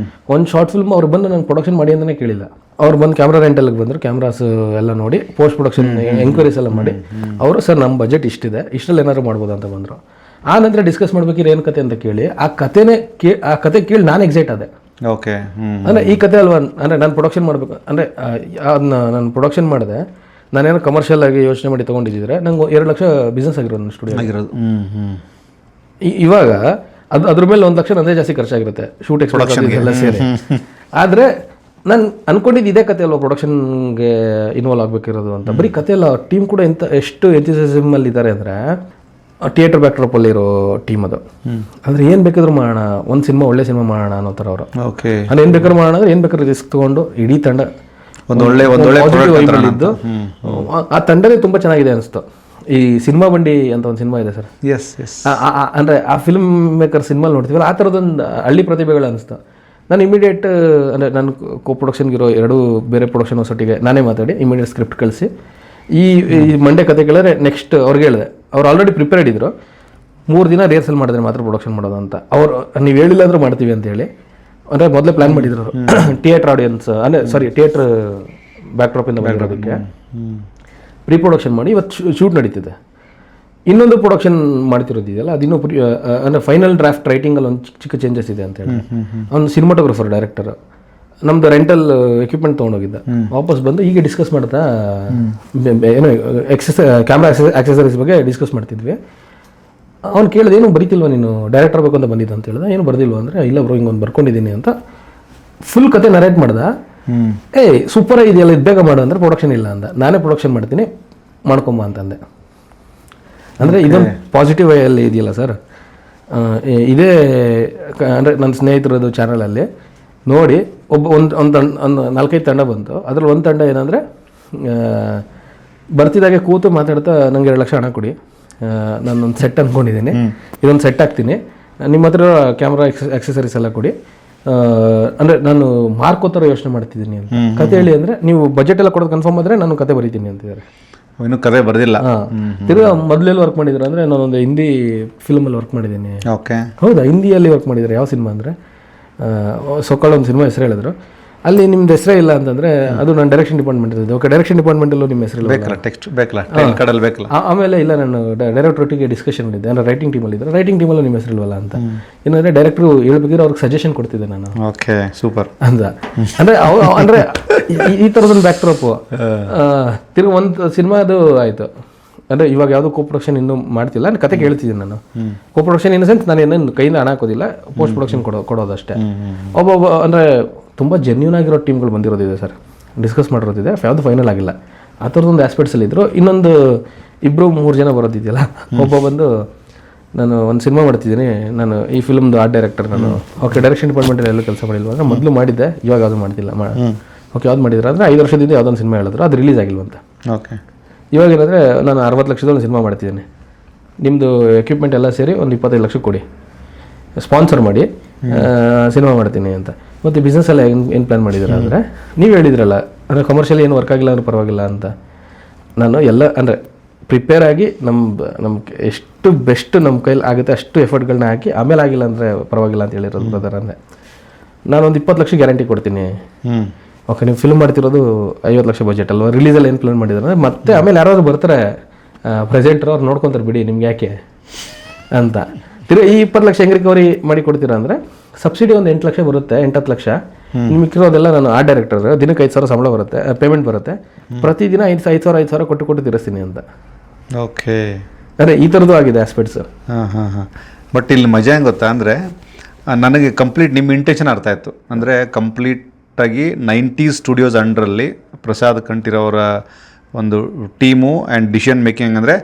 ಒಂದು ಶಾರ್ಟ್ ಫಿಲ್ಮ್ ಅವ್ರು ಬಂದು ನಾನು ಪ್ರೊಡಕ್ಷನ್ ಮಾಡಿ ಅಂತಲೇ ಕೇಳಿಲ್ಲ. ಅವ್ರು ಬಂದು ಕ್ಯಾಮ್ರಾ ರೆಂಟಲ್ಗೆ ಬಂದರು, ಕ್ಯಾಮ್ರಾಸ್ ಎಲ್ಲ ನೋಡಿ ಪೋಸ್ಟ್ ಪ್ರೊಡಕ್ಷನ್ ಎಂಕ್ವೈರೀಸ್ ಎಲ್ಲ ಮಾಡಿ ಅವರು ಸರ್ ನಮ್ಮ ಬಜೆಟ್ ಇಷ್ಟಿದೆ, ಇಷ್ಟರಲ್ಲಿ ಏನಾದ್ರು ಮಾಡ್ಬೋದು ಅಂತ ಬಂದರು. ಆ ನಂತರ ಡಿಸ್ಕಸ್ ಮಾಡ್ಬೇಕಿದ್ರೆ ಏನು ಕತೆ ಅಂತ ಕೇಳಿ ಆ ಕತೆ ಕೇಳಿ ನಾನು ಎಕ್ಸೈಟ್ ಆದೆ. ಓಕೆ, ಅಂದರೆ ಈ ಕತೆ ಅಲ್ವಾ, ಅಂದರೆ ನಾನು ಪ್ರೊಡಕ್ಷನ್ ಮಾಡಬೇಕು ಅಂದರೆ ಅದನ್ನ ನಾನು ಪ್ರೊಡಕ್ಷನ್ ಮಾಡಿದೆ. ನಾನೇನೋ ಕಮರ್ಷಿಯಲ್ ಆಗಿ ಯೋಚನೆ ಮಾಡಿ ತೊಗೊಂಡಿದ್ದರೆ ನಂಗೆ 2 ಲಕ್ಷ ಬಿಸ್ನೆಸ್ ಆಗಿರೋದು ನನ್ನ ಸ್ಟುಡಿಯೋ ಆಗಿರೋದು. ಇವಾಗ ಅದ್ರ ಮೇಲೆ 1 ಲಕ್ಷ ನಂದೇ ಜಾಸ್ತಿ ಖರ್ಚಾಗಿರುತ್ತೆ, ಶೂಟ್ ಎಕ್ಸ್ಪ್ರೊಡಕ್ಷನ್ ಎಲ್ಲ ಸೇರಿ. ಆದರೆ ನಾನು ಅನ್ಕೊಂಡಿದ್ದು ಇದೇ ಕತೆ ಅಲ್ವಾ ಪ್ರೊಡಕ್ಷನ್ಗೆ ಇನ್ವಾಲ್ವ್ ಆಗಬೇಕಿರೋದು ಅಂತ. ಬರೀ ಕತೆ ಅಲ್ಲ, ಟೀಮ್ ಕೂಡ ಎಷ್ಟು ಎಂಥೂಸಿಯಾಸಮ್ ಇದ್ದಾರೆ ಅಂದರೆ ಥಿಯೇಟರ್ ಬ್ಯಾಕ್ಡ್ರಾಪಲ್ಲಿ ಇರೋ ಟೀಮ್ ಅದು. ಅಂದರೆ ಏನು ಬೇಕಾದ್ರೂ ಮಾಡೋಣ, ಒಂದು ಒಳ್ಳೆ ಸಿನಿಮಾ ಮಾಡೋಣ ಅನ್ನೋ ಥರ ಅವರು. ಓಕೆ, ಅಂದರೆ ಏನು ಬೇಕಾದ್ರೂ ಮಾಡೋಣ ಅಂದರೆ ಏನು ಬೇಕಾದ್ರೂ ರಿಸ್ಕ್ ತೊಗೊಂಡು ಇಡೀ ತಂಡ ಒಳ್ಳೆ ಇದ್ದು ಆ ತಂಡನೇ ತುಂಬ ಚೆನ್ನಾಗಿದೆ ಅನಿಸ್ತು. ಈ ಸಿನಿಮಾ ಬಂಡಿ ಅಂತ ಒಂದು ಸಿನಿಮಾ ಇದೆ ಸರ್, ಅಂದರೆ ಆ ಫಿಲ್ಮ್ ಮೇಕರ್ ಸಿನಿಮಾ ನೋಡ್ತೀವಲ್ಲ, ಆ ಥರದೊಂದು ಹಳ್ಳಿ ಪ್ರತಿಭೆಗಳು ಅನಿಸ್ತು. ನಾನು ಇಮಿಡಿಯೇಟ್ ಅಂದರೆ ನಾನು ಕೋ ಪ್ರೊಡಕ್ಷನ್ಗಿರೋ 2 ಬೇರೆ ಪ್ರೊಡಕ್ಷನ್ ಹೊಸಟಿಗೆ ನಾನೇ ಮಾತಾಡಿ ಇಮಿಡಿಯೇಟ್ ಸ್ಕ್ರಿಪ್ಟ್ ಕಳಿಸಿ ಈ ಮಂಡ್ಯ ಕತೆ ಕೇಳಿದ್ರೆ ನೆಕ್ಸ್ಟ್ ಅವ್ರಿಗೆ ಹೇಳಿದೆ. ಅವ್ರು ಆಲ್ರೆಡಿ ಪ್ರಿಪೇರ್ಡ್ ಇದ್ರು, 3 ದಿನ ರಿಹರ್ಸಲ್ ಮಾಡಿದ್ರೆ ಮಾತ್ರ ಪ್ರೊಡಕ್ಷನ್ ಮಾಡೋದು ಅಂತ. ಅವ್ರು ನೀವು ಹೇಳಿಲ್ಲ ಅಂದರೂ ಮಾಡ್ತೀವಿ ಅಂತೇಳಿ ಅಂದರೆ ಮೊದಲೇ ಪ್ಲ್ಯಾನ್ ಮಾಡಿದ್ರು. ಥಿಯೇಟರ್ ಆಡಿಯನ್ಸ್ ಅಂದರೆ ಥಿಯೇಟರ್ ಬ್ಯಾಕ್ಡ್ರಾಪಿಂದ ಬಂದಿರೋದಕ್ಕೆ ಪ್ರೀ ಪ್ರೊಡಕ್ಷನ್ ಮಾಡಿ ಇವತ್ತು ಶೂಟ್ ನಡೀತಿದೆ. ಇನ್ನೊಂದು ಪ್ರೊಡಕ್ಷನ್ ಮಾಡ್ತಿರೋದಿದೆಯಲ್ಲ, ಅದಿನ್ನೂ ಅಂದರೆ ಫೈನಲ್ ಡ್ರಾಫ್ಟ್ ರೈಟಿಂಗಲ್ಲಿ ಒಂದು ಚಿಕ್ಕ ಚೇಂಜಸ್ ಇದೆ ಅಂತೇಳಿ ಅವ್ನು ಸಿನಿಮಾಟೋಗ್ರಫರ್ ಡೈರೆಕ್ಟರ್ ನಮ್ಮದು ರೆಂಟಲ್ ಎಕ್ವಿಪ್ಮೆಂಟ್ ತೊಗೊಂಡೋಗಿದ್ದ. ವಾಪಸ್ ಬಂದು ಈಗ ಡಿಸ್ಕಸ್ ಮಾಡ್ತಾ ಏನೋ ಕ್ಯಾಮ್ರಾ ಆಕ್ಸೆಸರೀಸ್ ಬಗ್ಗೆ ಡಿಸ್ಕಸ್ ಮಾಡ್ತಿದ್ವಿ. ಅವ್ನು ಕೇಳಿದೆ, ಏನು ಬರೀತಿಲ್ವ ನೀನು, ಡೈರೆಕ್ಟರ್ ಬೇಕು ಅಂತ ಬಂದಿದ್ದ ಅಂತ ಹೇಳಿದ. ಏನು ಬರ್ದಿಲ್ವ ಅಂದರೆ ಇಲ್ಲ ಬ್ರೋ ಹಿಂಗೊಂದು ಬರ್ಕೊಂಡಿದ್ದೀನಿ ಅಂತ ಫುಲ್ ಕತೆ ನರೇಟ್ ಮಾಡ್ದ. ಸೂಪರ್ ಇದೆಯಲ್ಲ, ಇದು ಬೇಗ ಮಾಡು ಅಂದರೆ ಪ್ರೊಡಕ್ಷನ್ ಇಲ್ಲ ಅಂದ. ನಾನೇ ಪ್ರೊಡಕ್ಷನ್ ಮಾಡ್ತೀನಿ ಮಾಡ್ಕೊಂಬ ಅಂತಂದೆ. ಅಂದರೆ ಇದೊಂದು ಪಾಸಿಟಿವ್ ವೇಯಲ್ಲಿ ಇದೆಯಲ್ಲ ಸರ್. ಇದೇ ಅಂದರೆ ನನ್ನ ಸ್ನೇಹಿತರದ್ದು ಚಾನಲಲ್ಲಿ ನೋಡಿ ಒಂದು 4-5 ತಂಡ ಬಂತು. ಅದ್ರಲ್ಲಿ ಒಂದು ತಂಡ ಏನಂದರೆ ಬರ್ತಿದ್ದಾಗೆ ಕೂತು ಮಾತಾಡ್ತಾ ನನಗೆ 2 ಲಕ್ಷ ಹಣ ಕೊಡಿ, ನಾನೊಂದು ಸೆಟ್ ಅಂದ್ಕೊಂಡಿದ್ದೀನಿ, ಇದೊಂದು ಸೆಟ್ ಹಾಕ್ತೀನಿ, ನಿಮ್ಮ ಹತ್ರ ಕ್ಯಾಮ್ರಾ ಆಕ್ಸೆಸರೀಸ್ ಎಲ್ಲ ಕೊಡಿ, ಅಂದರೆ ನಾನು ಮಾರ್ಕೋತರ ಯೋಚನೆ ಮಾಡ್ತಿದ್ದೀನಿ ಅಂತ. ಕತೆ ಹೇಳಿ ಅಂದರೆ ನೀವು ಬಜೆಟ್ ಎಲ್ಲ ಕೊಡೋದು ಕನ್ಫರ್ಮ್ ಆದರೆ ನಾನು ಕತೆ ಬರೀತೀನಿ ಅಂತಿದ್ದಾರೆ. ಇನ್ನೂ ಕತೆ ಬರ್ದಿಲ್ಲ. ತಿರ್ಗಾ ಮೊದಲೆಲ್ಲಿ ವರ್ಕ್ ಮಾಡಿದ್ರು ಅಂದರೆ ನಾನೊಂದು ಹಿಂದಿ ಫಿಲ್ಮಲ್ಲಿ ವರ್ಕ್ ಮಾಡಿದ್ದೀನಿ. ಓಕೆ, ಹೌದಾ? ಹಿಂದಿಯಲ್ಲಿ ವರ್ಕ್ ಮಾಡಿದ್ದಾರೆ. ಯಾವ ಸಿನಿಮಾ ಅಂದರೆ ಸೊಕ್ಕಾಳ ಒಂದು ಸಿನಿಮಾ ಹೆಸರು ಹೇಳಿದ್ರು. ಅಲ್ಲಿ ನಿಮ್ದು ಹೆಸರೇ ಇಲ್ಲ ಅಂತಂದರೆ ಅದು ನಾನು ಡೈರೆಕ್ಷನ್ ಡಿಪಾರ್ಟ್ಮೆಂಟ್ ಇದ್ದೆ. ಓಕೆ, ಡೈರೆಕ್ಷನ್ ಡಿಪಾರ್ಟ್ಮೆಂಟಲ್ಲೂ ನಿಮ್ಮ ಹೆಸರು ಬೇಕಲ್ಲ, ಟೆಕ್ಸ್ಟ್ ಬೇಕಲ್ಲ, ಟೈಲ್ ಕಾರ್ಡಲ್ಲಿ ಬೇಕಲ್ಲ. ಆಮೇಲೆ ಇಲ್ಲ, ನಾನು ಡೈರೆಕ್ಟರ್ ಒಟ್ಟಿಗೆ ಡಿಸ್ಕಷನ್ ಮಾಡಿದ್ದೆ, ಅಂದರೆ ರೈಟಿಂಗ್ ಟೀಮಲ್ಲಿ ಇದ್ದರೆ ರೈಟಿಂಗ್ ಟೀಮಲ್ಲೂ ನಿಮ್ಮ ಹೆಸರು ಇಲ್ವಲ್ಲ ಅಂತ. ಏನಂದರೆ ಡೈರೆಕ್ಟ್ರು ಹೇಳ್ಬೇಕಿದ್ರೆ ಅವ್ರಿಗೆ ಸಜೆಷನ್ ಕೊಡ್ತಿದ್ದೆ ನಾನು. ಓಕೆ, ಸೂಪರ್ ಅಂತ. ಅಂದರೆ ಅಂದರೆ ಈ ಥರದೊಂದು ಬ್ಯಾಕ್ ಡ್ರಾಪು. ತಿರುಗಿ ಒಂದು ಸಿನಿಮಾದು ಆಯಿತು. ಅಂದರೆ ಇವಾಗ ಯಾವುದೋ ಕೋ ಪ್ರೊಡಕ್ಷನ್ ಇನ್ನೂ ಮಾಡ್ತಿಲ್ಲ, ನಾನು ಕತೆ ಕೇಳ್ತಿದ್ದೀನಿ. ನಾನು ಕೋ ಪ್ರೊಡಕ್ಷನ್ ಇನ್ ಸೆನ್ಸ್ ನಾನು ಏನೇನು ಕೈಯಿಂದ ಹಣ ಹಾಕೋದಿಲ್ಲ, ಪೋಸ್ಟ್ ಪ್ರೊಡಕ್ಷನ್ ಕೊಡೋದಷ್ಟೇ. ಒಬ್ಬೊಬ್ಬ ಅಂದರೆ ತುಂಬ ಜೆನ್ಯೂನ್ ಆಗಿರೋ ಟೀಮ್ಗಳು ಬಂದಿರೋದಿದೆ ಸರ್, ಡಿಸ್ಕಸ್ ಮಾಡಿರೋದಿದೆ, ಯಾವುದು ಫೈನಲ್ ಆಗಿಲ್ಲ. ಆ ಥರದೊಂದು ಆಸ್ಪೆಕ್ಟ್ಸಲ್ಲಿ ಇದ್ದರು. ಇನ್ನೊಂದು 2-3 ಜನ ಬರೋದಿದೆಯಲ್ಲ, ಒಬ್ಬ ಬಂದು ನಾನು ಒಂದು ಸಿನಿಮಾ ಮಾಡ್ತಿದ್ದೀನಿ, ನಾನು ಈ ಫಿಲ್ಮ್ದು ಆರ್ಟ್ ಡೈರೆಕ್ಟರ್ ನಾನು. ಓಕೆ, ಡೈರೆಕ್ಷನ್ ಡಿಪಾರ್ಟ್ಮೆಂಟಲ್ಲಿ ಎಲ್ಲೂ ಕೆಲಸ ಮಾಡಿಲ್ವ ಅಂದರೆ ಮೊದಲು ಮಾಡಿದ್ದೆ, ಇವಾಗ ಯಾವುದು ಮಾಡ್ತಿಲ್ಲ. ಓಕೆ, ಯಾವ್ದು ಮಾಡಿದ್ರೆ ಅಂದರೆ 5 ವರ್ಷದಿಂದ ಯಾವುದೊಂದು ಸಿನಿಮಾ ಹೇಳಿದ್ರು, ಅದು ರಿಲೀಸ್ ಆಗಿಲ್ವಂತ. ಓಕೆ, ಇವಾಗ ಏನಂದರೆ ನಾನು 60 ಲಕ್ಷದಲ್ಲಿ ಸಿನಿಮಾ ಮಾಡ್ತಿದ್ದೀನಿ, ನಿಮ್ಮದು ಎಕ್ವಿಪ್ಮೆಂಟ್ ಎಲ್ಲ ಸೇರಿ ಒಂದು 25 ಲಕ್ಷ ಕೊಡಿ, ಸ್ಪಾನ್ಸರ್ ಮಾಡಿ ಸಿನಿಮಾ ಮಾಡ್ತೀನಿ ಅಂತ. ಮತ್ತು ಬಿಸ್ನೆಸ್ ಎಲ್ಲ ಏನು ಪ್ಲ್ಯಾನ್ ಮಾಡಿದ್ದೀರ ಅಂದರೆ ನೀವು ಹೇಳಿದ್ರಲ್ಲ, ಅಂದರೆ ಕಮರ್ಷಿಯಲಿ ಏನು ವರ್ಕ್ ಆಗಿಲ್ಲ ಅಂದ್ರೆ ಪರವಾಗಿಲ್ಲ ಅಂತ. ನಾನು ಎಲ್ಲ ಅಂದರೆ ಪ್ರಿಪೇರ್ ಆಗಿ ನಮ್ಗೆ ಎಷ್ಟು ಬೆಸ್ಟ್ ನಮ್ಮ ಕೈಲಿ ಆಗುತ್ತೆ ಅಷ್ಟು ಎಫರ್ಟ್ಗಳನ್ನ ಹಾಕಿ ಆಮೇಲೆ ಆಗಿಲ್ಲ ಅಂದರೆ ಪರವಾಗಿಲ್ಲ ಅಂತ ಹೇಳಿರೋದು ಬ್ರದರ್. ಅಂದರೆ ನಾನೊಂದು 20 ಲಕ್ಷ ಗ್ಯಾರಂಟಿ ಕೊಡ್ತೀನಿ. ಓಕೆ, ನೀವು ಫಿಲ್ಮ್ ಮಾಡ್ತಿರೋದು 50 ಲಕ್ಷ ಬಜೆಟ್ ಅಲ್ವಾ, ರಿಲೀಸಲ್ಲಿ ಏನು ಪ್ಲಾನ್ ಮಾಡಿದ್ರೆ ಮತ್ತೆ ಆಮೇಲೆ ಯಾರಾದ್ರು ಬರ್ತಾರೆ ಪ್ರೆಸೆಂಟ್ರು, ಅವ್ರು ನೋಡ್ಕೊತಾರೆ ಬಿಡಿ ನಿಮ್ಗೆ ಯಾಕೆ ಅಂತ. ತಿರುಗಿ ಈ 20 ಲಕ್ಷ ಹೆಂಗೆ ರಿಕವರಿ ಮಾಡಿ ಕೊಡ್ತೀರಾ ಅಂದರೆ ಸಬ್ಸಿಡಿ ಒಂದು 8 ಲಕ್ಷ ಬರುತ್ತೆ, 8-10 ಲಕ್ಷ. ನಿಮ್ಗಿರೋದೆಲ್ಲ ನಾನು ಆರ್ಟ್ ಡೈರೆಕ್ಟರ್, ದಿನಕ್ಕೆ 5,000 ಸಂಬಳ ಬರುತ್ತೆ, ಪೇಮೆಂಟ್ ಬರುತ್ತೆ, ಪ್ರತಿದಿನ 5,000 ಕೊಟ್ಟು ತಿರ್ಸ್ತೀನಿ ಅಂತ. ಓಕೆ, ಅಂದರೆ ಈ ಥರದ್ದು ಆಗಿದೆ ಆಸ್ಪೆಕ್ಟ್ಸ್. ಹಾಂ. ಬಟ್ ಇಲ್ಲಿ ಮಜಾ ಹೆಂಗೆ ಗೊತ್ತಾ ಅಂದರೆ ನನಗೆ ಕಂಪ್ಲೀಟ್ ನಿಮ್ಮ ಇಂಟೆನ್ಷನ್ ಅರ್ಥ ಆಯಿತು. ಅಂದರೆ ಕಂಪ್ಲೀಟಾಗಿ 90s ಸ್ಟುಡಿಯೋಸ್ ಅಂಡ್ರಲ್ಲಿ ಪ್ರಸಾದ್ ಕಂಠೀರವರ ಒಂದು ಟೀಮು ಆ್ಯಂಡ್ ಡಿಸಿಷನ್ ಮೇಕಿಂಗ್ ಅಂದರೆ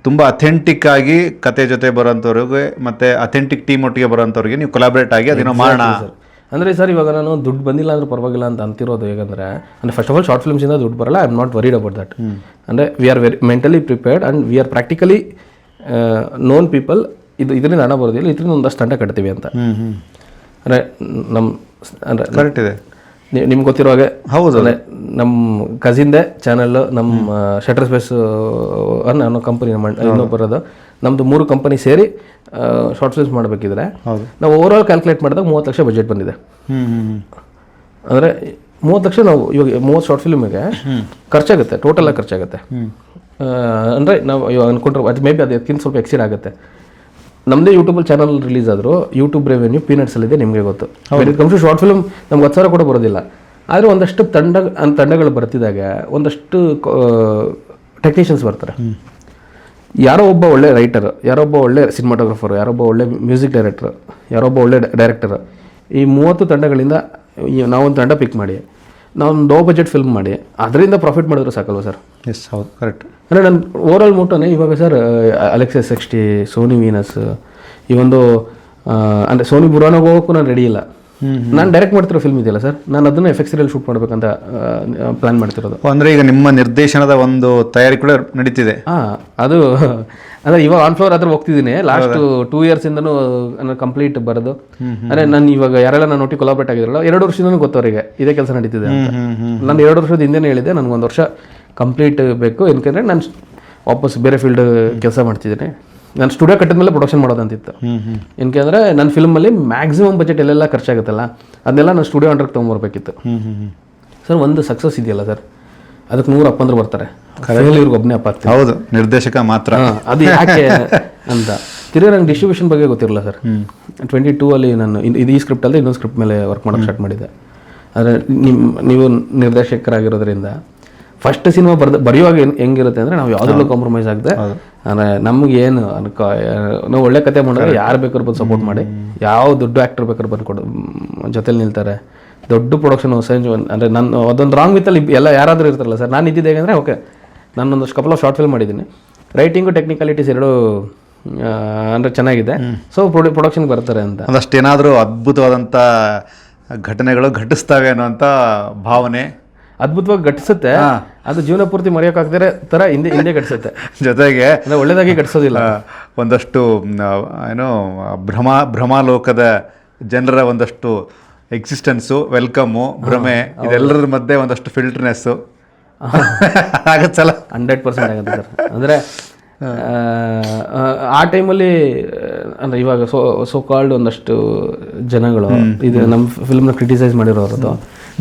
ತುಂಬ ಅಥೆಂಟಿಕ್ ಆಗಿ ಕತೆ ಜೊತೆ ಬರೋಂಥವ್ರಿಗೆ ಮತ್ತು ಅಥೆಂಟಿಕ್ ಟೀಮ್ ಒಟ್ಟಿಗೆ ಬರೋಂಥವ್ರಿಗೆ ನೀವು ಕೊಲಾಬ್ರೇಟ್ ಆಗಿ ಅದೇನೋ ಮಾಡೋಣ. ಅಂದರೆ ಸರ್ ಇವಾಗ ನಾನು ದುಡ್ಡು ಬಂದಿಲ್ಲ ಅಂದ್ರೆ ಪರವಾಗಿಲ್ಲ ಅಂತ ಅಂತಿರೋದು. ಹೇಗಂದರೆ ಅಂದರೆ ಫಸ್ಟ್ ಆಫ್ ಆಲ್ ಶಾರ್ಟ್ ಫಿಲ್ಮ್ಸಿಂದ ದುಡ್ಡು ಬರಲ್ಲ, I am not worried about that. ಅಂದರೆ we are very mentally prepared and we are practically known people. ಇದರಿಂದ ಹಣ ಬರೋದಿಲ್ಲ, ಇದರಿಂದ ಒಂದಷ್ಟು ತಂಡ ಕಟ್ತೀವಿ ಅಂತ. ಅಂದರೆ ನಮ್ಮ ಅಂದರೆ ಕರೆಕ್ಟ್ ಇದೆ, ನಿಮ್ಗೆ ಗೊತ್ತಿರೋ ಹಾಗೆ. ಹೌದು, ನಮ್ಮ ಕಸಿನ್ದೇ ಚಾನಲ್ಲು, ನಮ್ಮ ಶಟರ್ ಸ್ಪೇಸ್ ಅನ್ನೋ ಕಂಪನಿ ಇನ್ನೊಬ್ಬರದು, ನಮ್ಮದು 3 ಕಂಪನಿ ಸೇರಿ ಶಾರ್ಟ್ ಫಿಲ್ಮ್ಸ್ ಮಾಡಬೇಕಿದ್ರೆ ನಾವು ಓವರಾಲ್ ಕ್ಯಾಲ್ಕುಲೇಟ್ ಮಾಡಿದಾಗ 30 ಲಕ್ಷ ಬಜೆಟ್ ಬಂದಿದೆ. ಅಂದರೆ 30 ಲಕ್ಷ ನಾವು ಇವಾಗ 30 ಶಾರ್ಟ್ ಫಿಲ್ಮಿಗೆ ಖರ್ಚಾಗುತ್ತೆ, ಟೋಟಲಾಗಿ ಖರ್ಚಾಗುತ್ತೆ. ಅಂದರೆ ನಾವು ಇವಾಗ ಅಂದ್ಕೊಂಡ್ರೆ ಅದು ಮೇ ಬಿ ಅದಕ್ಕಿಂತ ಸ್ವಲ್ಪ ಎಕ್ಸೀಡ್ ಆಗುತ್ತೆ. ನಮ್ಮದೇ ಯೂಟ್ಯೂಬಲ್ಲಿ ಚಾನಲ್ ರಿಲೀಸ್ ಆದರೂ ಯೂಟ್ಯೂಬ್ ರೆವೆನ್ಯೂ ಪೀನಟ್ಸಲ್ಲಿದೆ, ನಿಮಗೆ ಗೊತ್ತು. When it comes to short film ನಮ್ಗೆ 10,000 ಕೂಡ ಬರೋದಿಲ್ಲ. ಆದರೆ ಒಂದಷ್ಟು ತಂಡಗಳು ಬರ್ತಿದ್ದಾಗ ಒಂದಷ್ಟು ಟೆಕ್ನಿಷಿಯನ್ಸ್ ಬರ್ತಾರೆ. ಯಾರೋ ಒಬ್ಬ ಒಳ್ಳೆ ರೈಟರ್, ಯಾರೋ ಒಬ್ಬ ಒಳ್ಳೆ ಸಿನಿಮಾಟೋಗ್ರಫರು, ಯಾರೊಬ್ಬ ಒಳ್ಳೆ ಮ್ಯೂಸಿಕ್ ಡೈರೆಕ್ಟರ್, ಯಾರೊಬ್ಬ ಒಳ್ಳೆ ಡೈರೆಕ್ಟರ್, ಈ 30 ತಂಡಗಳಿಂದ ನಾವೊಂದು ತಂಡ ಪಿಕ್ ಮಾಡಿ ನಾವೊಂದು ಲೋ ಬಜೆಟ್ ಫಿಲ್ಮ್ ಮಾಡಿ ಅದರಿಂದ ಪ್ರಾಫಿಟ್ ಮಾಡಿದ್ರೆ ಸಾಕಲ್ವ ಸರ್? ಎಸ್, ಹೌದು, ಕರೆಕ್ಟ್. ಅಂದರೆ ನನ್ನ ಓವರಾಲ್ ಮೋಟೋನೇ ಇವಾಗ sir Alexa XT, Sony Venus, ಈ ಒಂದು ಅಂದರೆ ಸೋನಿ ಬುರಾನಾಗ ಹೋಗೋಕ್ಕೂ ನಾನು ರೆಡಿ ಇಲ್ಲ. ನಾನು ಡೈರೆಕ್ಟ್ ಮಾಡ್ತಿರೋ ಫಿಲ್ಮ್ ಇದೆಯಲ್ಲ ಸರ್, ನಾನು ಅದನ್ನು FX-ರಲ್ಲಿ ಶೂಟ್ ಮಾಡಬೇಕಂತ ಪ್ಲ್ಯಾನ್ ಮಾಡ್ತಿರೋದು. ಅಂದರೆ ಈಗ ನಿಮ್ಮ ನಿರ್ದೇಶನದ ಒಂದು ತಯಾರಿ ಕೂಡ ನಡೀತಿದೆ. ಅದು ಅಂದರೆ ಇವಾಗ ಆನ್ ಫ್ಲೋರ್ ಹತ್ರ ಹೋಗ್ತಿದ್ದೀನಿ. ಲಾಸ್ಟ್ 2 ಇಯರ್ಸಿಂದನೂ ಕಂಪ್ಲೀಟ್ ಬರೋದು. ಅಂದರೆ ನಾನು ಇವಾಗ ಯಾರೆಲ್ಲ ನಾನು ಒಟ್ಟಿಗೆ ಕೊಲಾಬ್ರೇಟ್ ಆಗಿದ್ರಲ್ಲ 2 ವರ್ಷದಿಂದನೂ ಗೊತ್ತವರಿಗೆ ಇದೇ ಕೆಲಸ ನಡೀತಿದೆ ಅಂತ. ನಾನು 2 ವರ್ಷದ ಹಿಂದೆನೇ ಹೇಳಿದ್ದೆ ನನಗೆ 1 ವರ್ಷ ಕಂಪ್ಲೀಟ್ ಬೇಕು, ಏನಕ್ಕೆ ನಾನು ವಾಪಸ್ ಬೇರೆ ಫೀಲ್ಡ್ ಕೆಲಸ ಮಾಡ್ತಿದ್ದೀನಿ. ನಾನು ಸ್ಟುಡಿಯೋ ಕಟ್ಟಿದ ಮೇಲೆ ಪ್ರೊಡಕ್ಷನ್ ಮಾಡೋದಂತಿತ್ತು. ಏನಕ್ಕೆ ಅಂದರೆ ನನ್ನ ಫಿಲ್ಮಲ್ಲಿ ಮ್ಯಾಕ್ಸಿಮಮ್ ಬಜೆಟ್ ಎಲ್ಲೆಲ್ಲ ಖರ್ಚಾಗುತ್ತಲ್ಲ ಅದನ್ನೆಲ್ಲ ನಾನು ಸ್ಟುಡಿಯೋ ಅಂಡರ್ಗೆ ತೊಗೊಂಬರ್ಬೇಕಿತ್ತು. ಸರ್ ಒಂದು ಸಕ್ಸಸ್ ಇದೆಯಲ್ಲ ಸರ್, ಅದಕ್ಕೆ 100 ಅಪ್ಪಂದ್ರು ಬರ್ತಾರೆ, ಇವ್ರಿಗೆ ಒಬ್ಬನೇ ಅಪ್ಪ ಆಗ್ತದೆ. ಹೌದು, ನಿರ್ದೇಶಕ ಮಾತ್ರ. ಅದು ಯಾಕೆ ಅಂತ ತಿರುಗಿ ನಂಗೆ ಡಿಸ್ಟ್ರಿಬ್ಯೂಷನ್ ಬಗ್ಗೆ ಗೊತ್ತಿರಲ್ಲ ಸರ್. 22ಅಲ್ಲಿ ನಾನು ಇದು ಈ ಸ್ಕ್ರಿಪ್ಟ್ ಅಲ್ಲದೆ ಇನ್ನೊಂದು ಸ್ಕ್ರಿಪ್ಟ್ ಮೇಲೆ ವರ್ಕ್ ಮಾಡೋಕ್ಕೆ ಸ್ಟಾರ್ಟ್ ಮಾಡಿದ್ದೆ. ಆದರೆ ನೀವು ನಿರ್ದೇಶಕರಾಗಿರೋದ್ರಿಂದ ಫಸ್ಟ್ ಸಿನಿಮಾ ಬರೆಯುವಾಗ ಹೆಂಗಿರುತ್ತೆ ಅಂದರೆ ನಾವು ಯಾವುದ್ರಲ್ಲೂ ಕಾಂಪ್ರಮೈಸ್ ಆಗದೆ, ಅಂದರೆ ನಮಗೇನು ನಾವು ಒಳ್ಳೆ ಕತೆ ಮಾಡಿದ್ರೆ ಯಾರು ಬೇಕಾದ್ರು ಬಂದು ಸಪೋರ್ಟ್ ಮಾಡಿ, ಯಾವ ದೊಡ್ಡ ಆ್ಯಕ್ಟರ್ ಬೇಕಾದ್ರು ಬಂದು ಜೊತೆಲಿ ನಿಲ್ತಾರೆ. ದೊಡ್ಡ ಪ್ರೊಡಕ್ಷನ್ ಅಂದರೆ ನಾನು ಅದೊಂದು ರಾಂಗ್ ವಿತ್ತಲ್ಲಿ ಎಲ್ಲ ಯಾರಾದರೂ ಇರ್ತಾರಲ್ಲ ಸರ್. ನಾನು ಇದ್ದಿದ್ದು ಹೇಗೆಂದರೆ ಓಕೆ ನಾನೊಂದಷ್ಟು ಕಪಲ್ ಆಫ್ ಶಾರ್ಟ್ ಫಿಲ್ಮ್ ಮಾಡಿದ್ದೀನಿ, ರೈಟಿಂಗು ಟೆಕ್ನಿಕಾಲಿಟೀಸ್ ಎರಡೂ ಅಂದರೆ ಚೆನ್ನಾಗಿದೆ. ಸೊ ಪ್ರೊಡಕ್ಷನ್ಗೆ ಬರ್ತಾರೆ ಅಂತ. ಅದಷ್ಟೇನಾದರೂ ಅದ್ಭುತವಾದಂಥ ಘಟನೆಗಳು ಘಟಿಸ್ತವೆ ಅನ್ನೋಂಥ ಭಾವನೆ ಅದ್ಭುತವಾಗಿ ಘಟಿಸುತ್ತೆ. ಅದು ಜೀವನ ಪೂರ್ತಿ ಮರೆಯೋಕ್ಕಾಗದೇ ಥರ ಹಿಂದೆ ಘಟಿಸುತ್ತೆ. ಜೊತೆಗೆ ಒಳ್ಳೇದಾಗಿ ಘಟಿಸೋದಿಲ್ಲ. ಒಂದಷ್ಟು ಏನೋ ಭ್ರಮಾಲೋಕದ ಜನರ ಒಂದಷ್ಟು ಎಕ್ಸಿಸ್ಟೆನ್ಸು, ವೆಲ್ಕಮ್ಮು, ಭ್ರಮೆ, ಇದೆಲ್ಲರ ಮಧ್ಯೆ ಒಂದಷ್ಟು ಫಿಲ್ಟರ್ನೆಸ್ಸು ಆಗತ್ತಲ್ಲ. 100% ಆಗುತ್ತೆ ಸರ್. ಅಂದರೆ ಆ ಟೈಮಲ್ಲಿ ಅಂದರೆ ಇವಾಗ ಸೋ ಕಾಲ್ಡ್ ಒಂದಷ್ಟು ಜನಗಳು ಇದು ನಮ್ಮ ಫಿಲ್ಮ್ನ ಕ್ರಿಟಿಸೈಸ್ ಮಾಡಿರೋರದು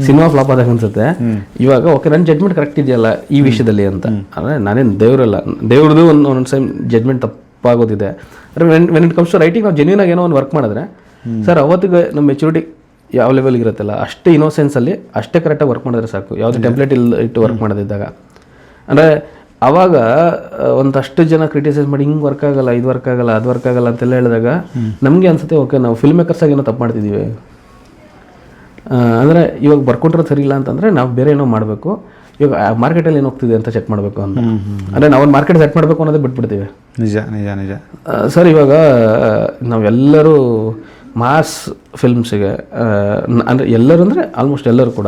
ಸಿನಿಮಾ ಫ್ಲಾಪ್ ಆದಾಗ ಅನ್ಸುತ್ತೆ ಇವಾಗ ಓಕೆ ನನ್ನ ಜಡ್ಜ್ಮೆಂಟ್ ಕರೆಕ್ಟ್ ಇದೆಯಲ್ಲ ಈ ವಿಷಯದಲ್ಲಿ ಅಂತ. ಅಂದರೆ ನಾನೇನು ದೇವ್ರದ್ದು ಒಂದೊಂದು ಟೈಮ್ ಜಡ್ಜ್ಮೆಂಟ್ ತಪ್ಪಾಗೋದಿದೆ. When it comes to writing ನಾವು ಜೆನ್ಯೂನ್ ಆಗಿ ಏನೋ ಒಂದು ವರ್ಕ್ ಮಾಡಿದ್ರೆ ಸರ್ ಅವತ್ತಿಗೆ ನಮ್ಮ ಮೆಚುರಿಟಿ ಯಾವ ಲೆವೆಲ್ಗೆ ಇರುತ್ತಲ್ಲ ಅಷ್ಟೇ ಇನ್ನೋಸೆನ್ಸಲ್ಲಿ ಅಷ್ಟೇ ಕರೆಕ್ಟಾಗಿ ವರ್ಕ್ ಮಾಡಿದ್ರೆ ಸಾಕು. ಯಾವುದೇ ಟೆಂಪ್ಲೇಟ್ ಇಟ್ಟು ವರ್ಕ್ ಮಾಡೋದಿದ್ದಾಗ ಅಂದರೆ ಆವಾಗ ಒಂದಷ್ಟು ಜನ ಕ್ರಿಟಿಸೈಸ್ ಮಾಡಿ ಹಿಂಗೆ ವರ್ಕ್ ಆಗಲ್ಲ, ಇದು ವರ್ಕ್ ಆಗಲ್ಲ, ಅದು ವರ್ಕ್ ಆಗಲ್ಲ ಅಂತೆಲ್ಲ ಹೇಳಿದಾಗ ನಮಗೆ ಅನ್ಸುತ್ತೆ ಓಕೆ ನಾವು ಫಿಲ್ಮ್ ಮೇಕರ್ಸಾಗಿ ಏನೋ ತಪ್ಪು ಮಾಡ್ತಿದ್ದೀವಿ. ಅಂದರೆ ಇವಾಗ ಬರ್ಕೊಟ್ರೆ ಸರಿ ಇಲ್ಲ ಅಂತಂದರೆ ನಾವು ಬೇರೆ ಏನೋ ಮಾಡಬೇಕು. ಇವಾಗ ಮಾರ್ಕೆಟಲ್ಲಿ ಏನು ಹೋಗ್ತಿದೆ ಅಂತ ಚೆಕ್ ಮಾಡಬೇಕು ಅಂತ. ಅಂದರೆ ನಾವು ಒಂದು ಮಾರ್ಕೆಟ್ ಸೆಟ್ ಮಾಡಬೇಕು ಅನ್ನೋದೇ ಬಿಟ್ಬಿಡ್ತೀವಿ. ನಿಜ ನಿಜ ನಿಜ ಸರ್. ಇವಾಗ ನಾವೆಲ್ಲರೂ ಮಾಸ್ ಫಿಲ್ಮ್ಸಿಗೆ ಅಂದರೆ ಎಲ್ಲರೂ ಅಂದರೆ ಆಲ್ಮೋಸ್ಟ್ ಎಲ್ಲರೂ ಕೂಡ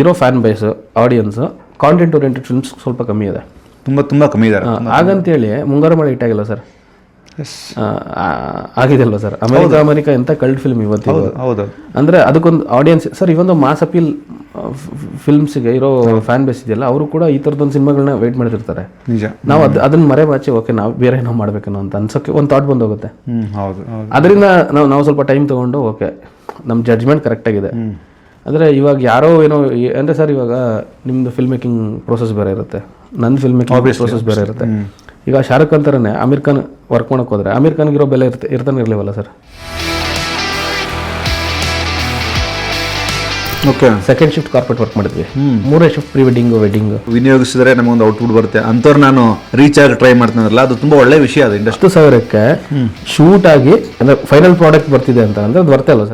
ಇರೋ ಫ್ಯಾನ್ ಬೇಸು, ಆಡಿಯನ್ಸು ಕಾಂಟೆಂಟ್ ಓರಿಯೆಂಟೆಡ್ ಫಿಲ್ಮ್ಸ್ ಸ್ವಲ್ಪ ಕಮ್ಮಿ ಇದೆ, ತುಂಬ ಕಮ್ಮಿ ಇದ್ದಾರೆ. ಹಾಗಂತೇಳಿ ಮುಂಗಾರು ಮಳೆ ಹಿಟ್ಟಾಗಿಲ್ಲ ಸರ್. ಆಗಿದೆ ಅಲ್ವಾ ಸರ್? ಅಮೆರಿಕ ಎಂಥ ಕಲ್ಟ್ ಫಿಲ್ಮ್ ಇವತ್ತು. ಹೌದು. ಅಂದರೆ ಅದಕ್ಕೊಂದು ಆಡಿಯನ್ಸ್ ಸರ್. ಇವೊಂದು ಮಾಸ್ ಅಪೀಲ್ ಫಿಲ್ಮ್ಸಿಗೆ ಇರೋ ಫ್ಯಾನ್ ಬೇಸ್ ಇದೆಯಲ್ಲ ಅವರು ಕೂಡ ಈ ಥರದೊಂದು ಸಿನಿಮಾಗಳನ್ನ ವೆಯ್ಟ್ ಮಾಡ್ತಿರ್ತಾರೆ. ನಿಜ. ನಾವು ಅದನ್ನ ಮರೆಮಾಚಿ ಓಕೆ ನಾವು ಬೇರೆ ಏನೋ ಮಾಡ್ಬೇಕನ್ನೋ ಅಂತ ಅನ್ಸೋಕ್ಕೆ ಒಂದು ಥಾಟ್ ಬಂದೋಗುತ್ತೆ. ಹೌದು. ಅದರಿಂದ ನಾವು ಸ್ವಲ್ಪ ಟೈಮ್ ತೊಗೊಂಡು ಓಕೆ ನಮ್ಮ ಜಡ್ಜ್ಮೆಂಟ್ ಕರೆಕ್ಟಾಗಿದೆ. ಅಂದರೆ ಇವಾಗ ಯಾರೋ ಏನೋ ಅಂದರೆ ಸರ್ ಇವಾಗ ನಿಮ್ಮದು ಫಿಲ್ಮ್ ಮೇಕಿಂಗ್ ಪ್ರೋಸೆಸ್ ಬೇರೆ ಇರುತ್ತೆ, ನನ್ನ ಫಿಲ್ಮ್ ಮೇಕಿಂಗ್ ಪ್ರೋಸೆಸ್ ಬೇರೆ ಇರುತ್ತೆ. ಈಗ ಶಾರುಖ್ ಖಾನ್ ಥರನೇ ಅಮೀರ್ ಖಾನ್ ವರ್ಕ್ ಮಾಡೋಕೆ ಹೋದರೆ ಅಮೀರ್ ಖಾನ್ಗಿರೋ ಬೆಲೆ ಇರ್ತಾನೆ ಇರಲಿವಲ್ಲ sir. Okay. Second shift corporate work ಮಾಡಿದ್ವಿ, 3ನೇ ಶಿಫ್ಟ್ ಪ್ರೀ ವೆಡ್ಡಿಂಗ್ ವಿನಿಯೋಗಿಸಿದ್ರೆ ನಮಗೊಂದು ಔಟ್ಪುಟ್ ಬರುತ್ತೆ. ಅಂಥವ್ರು ನಾನು ರೀಚ್ ಆಗಿ ಟ್ರೈ ಮಾಡ್ತೀನಲ್ಲ, ಅದು ತುಂಬ ಒಳ್ಳೆ ವಿಷಯ. ಅದು ಇಂಡಸ್ಟ್ರಿ 10,000ಕ್ಕೆ ಶೂಟ್ ಆಗಿ ಅಂದರೆ ಫೈನಲ್ ಪ್ರಾಡಕ್ಟ್ ಬರ್ತಿದೆ ಅಂತ ಅಂದರೆ ಅದು ಬರ್ತಾ ಇಲ್ಲ ಸರ್.